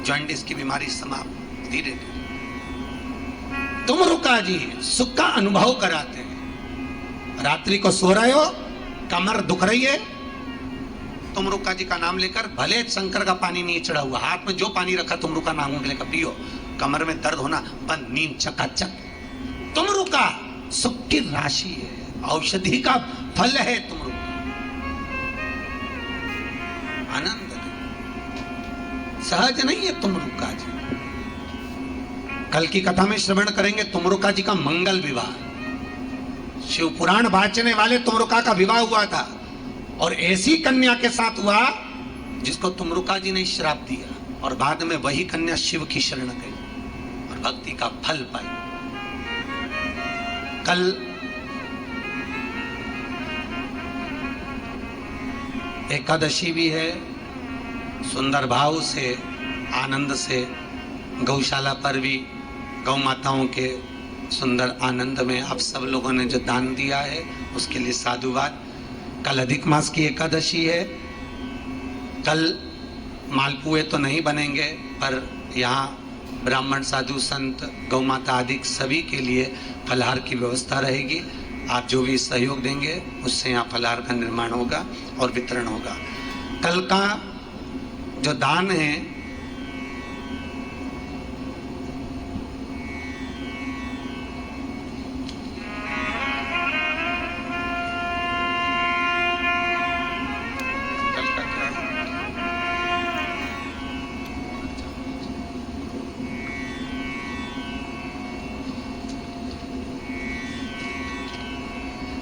जॉइंटिस की बीमारी समाप्त धीरे धीरे। तुमरुका जी सुख का अनुभव कराते हैं। रात्रि को सो रहे हो, कमर दुख रही है, तुमरुका जी का नाम लेकर, भले शंकर का पानी नहीं चढ़ा हुआ, हाथ में जो पानी रखा तुमरुका नाम लेकर पियो, कमर में दर्द होना बंद, नींद चकाचक। तुमरुका सुख की राशि है, औषधि का फल है तुमरुका, आनंद है, सहज नहीं है तुमरुका जी। कल की कथा में श्रवण करेंगे तुमरुका जी का मंगल विवाह, शिव पुराण वाचने वाले तुमरुका का विवाह हुआ था और ऐसी कन्या के साथ हुआ जिसको तुमरुका जी ने श्राप दिया और बाद में वही कन्या शिव की शरण गई और भक्ति का फल पाई। कल एकादशी भी है, सुंदर भाव से आनंद से गौशाला पर भी गौ माताओं के सुंदर आनंद में आप सब लोगों ने जो दान दिया है उसके लिए साधुवाद। कल अधिक मास की एकादशी है, कल मालपुए तो नहीं बनेंगे पर यहाँ ब्राह्मण साधु संत गौ माता आदि सभी के लिए फलहार की व्यवस्था रहेगी। आप जो भी सहयोग देंगे उससे यहाँ फलहार का निर्माण होगा और वितरण होगा। कल का जो दान है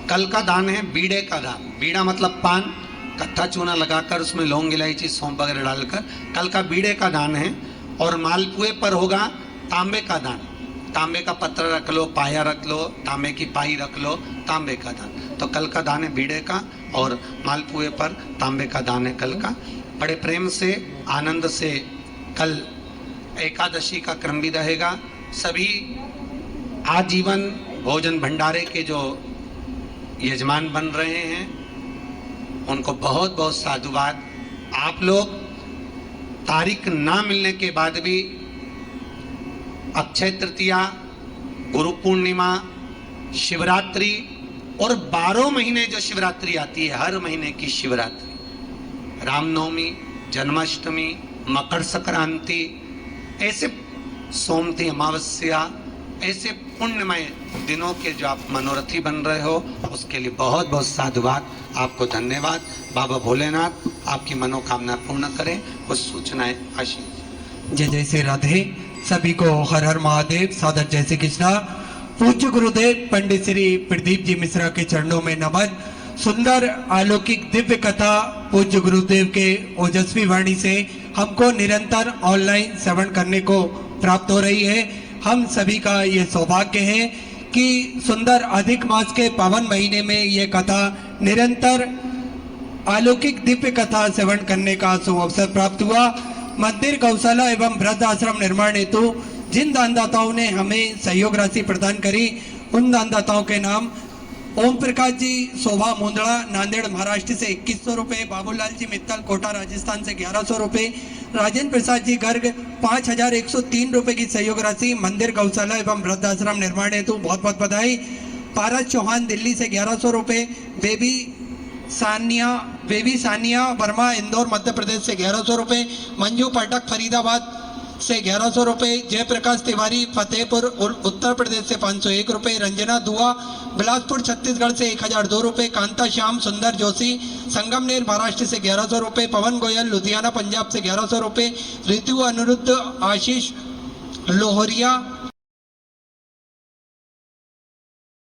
कल का दान है बीड़े का दान। बीड़ा मतलब पान, कत्था चूना लगाकर उसमें लौंग इलायची सौंफ वगैरह डालकर कल का बीड़े का दान है। और मालपुए पर होगा तांबे का दान, तांबे का पत्र रख लो, पाया रख लो, तांबे की पाई रख लो, तांबे का दान। तो कल का दान है बीड़े का और मालपुए पर तांबे का दान है कल का। बड़े प्रेम से आनंद से कल एकादशी का क्रम भी रहेगा। सभी आजीवन भोजन भंडारे के जो यजमान बन रहे हैं उनको बहुत बहुत साधुवाद। आप लोग तारीख ना मिलने के बाद भी अक्षय तृतीया, गुरु पूर्णिमा, शिवरात्रि और 12 महीने जो शिवरात्रि आती है, हर महीने की शिवरात्रि, रामनवमी, जन्माष्टमी, मकर संक्रांति, ऐसे सोमती अमावस्या, ऐसे पुण्यमय दिनों के जो आप मनोरथी बन रहे हो उसके लिए बहुत बहुत साधुवाद, आपको धन्यवाद। बाबा भोलेनाथ आपकी मनोकामना पूर्ण करें। कुछ सूचनाएं आशीष। जय जय श्री राधे। सभी को हर हर महादेव, सादर जय श्री कृष्णा। पूज्य गुरुदेव पंडित श्री प्रदीप जी मिश्रा के चरणों में नमन। सुंदर अलौकिक दिव्य कथा पूज्य गुरुदेव के ओजस्वी वाणी से हमको निरंतर ऑनलाइन श्रवण करने को प्राप्त हो रही है। हम सभी का ये सौभाग्य है कि सुंदर अधिक मास के पावन महीने में ये कथा निरंतर अलौकिक दिव्य कथा श्रवण करने का सुअवसर प्राप्त हुआ। मंदिर, गौशाला एवं वृद्ध आश्रम निर्माण हेतु जिन दानदाताओं ने हमें सहयोग राशि प्रदान करी उन दानदाताओं के नाम: ओम प्रकाश जी शोभा मुंदड़ा नांदेड़ महाराष्ट्र से 2100 रुपये, बाबूलाल जी मित्तल कोटा राजस्थान से 1100 रुपये, राजेंद्र प्रसाद जी गर्ग 5103 रुपये की सहयोग राशि मंदिर, गौशाला एवं वृद्धाश्रम निर्माण हेतु बहुत बहुत बधाई। पारस चौहान दिल्ली से 1100 रुपये, बेबी सानिया वर्मा इंदौर मध्य प्रदेश से 1100 रुपये, मंजू पाठक फरीदाबाद से 1100 रुपये, जयप्रकाश तिवारी फतेहपुर उत्तर प्रदेश से 501 रुपये, रंजना दुआ बिलासपुर छत्तीसगढ़ से 1002 रुपये, कांता श्याम सुंदर जोशी संगमनेर महाराष्ट्र से 1100 रुपये, पवन गोयल लुधियाना पंजाब से 1100 रुपये, ऋतु अनिरुद्ध आशीष लोहरिया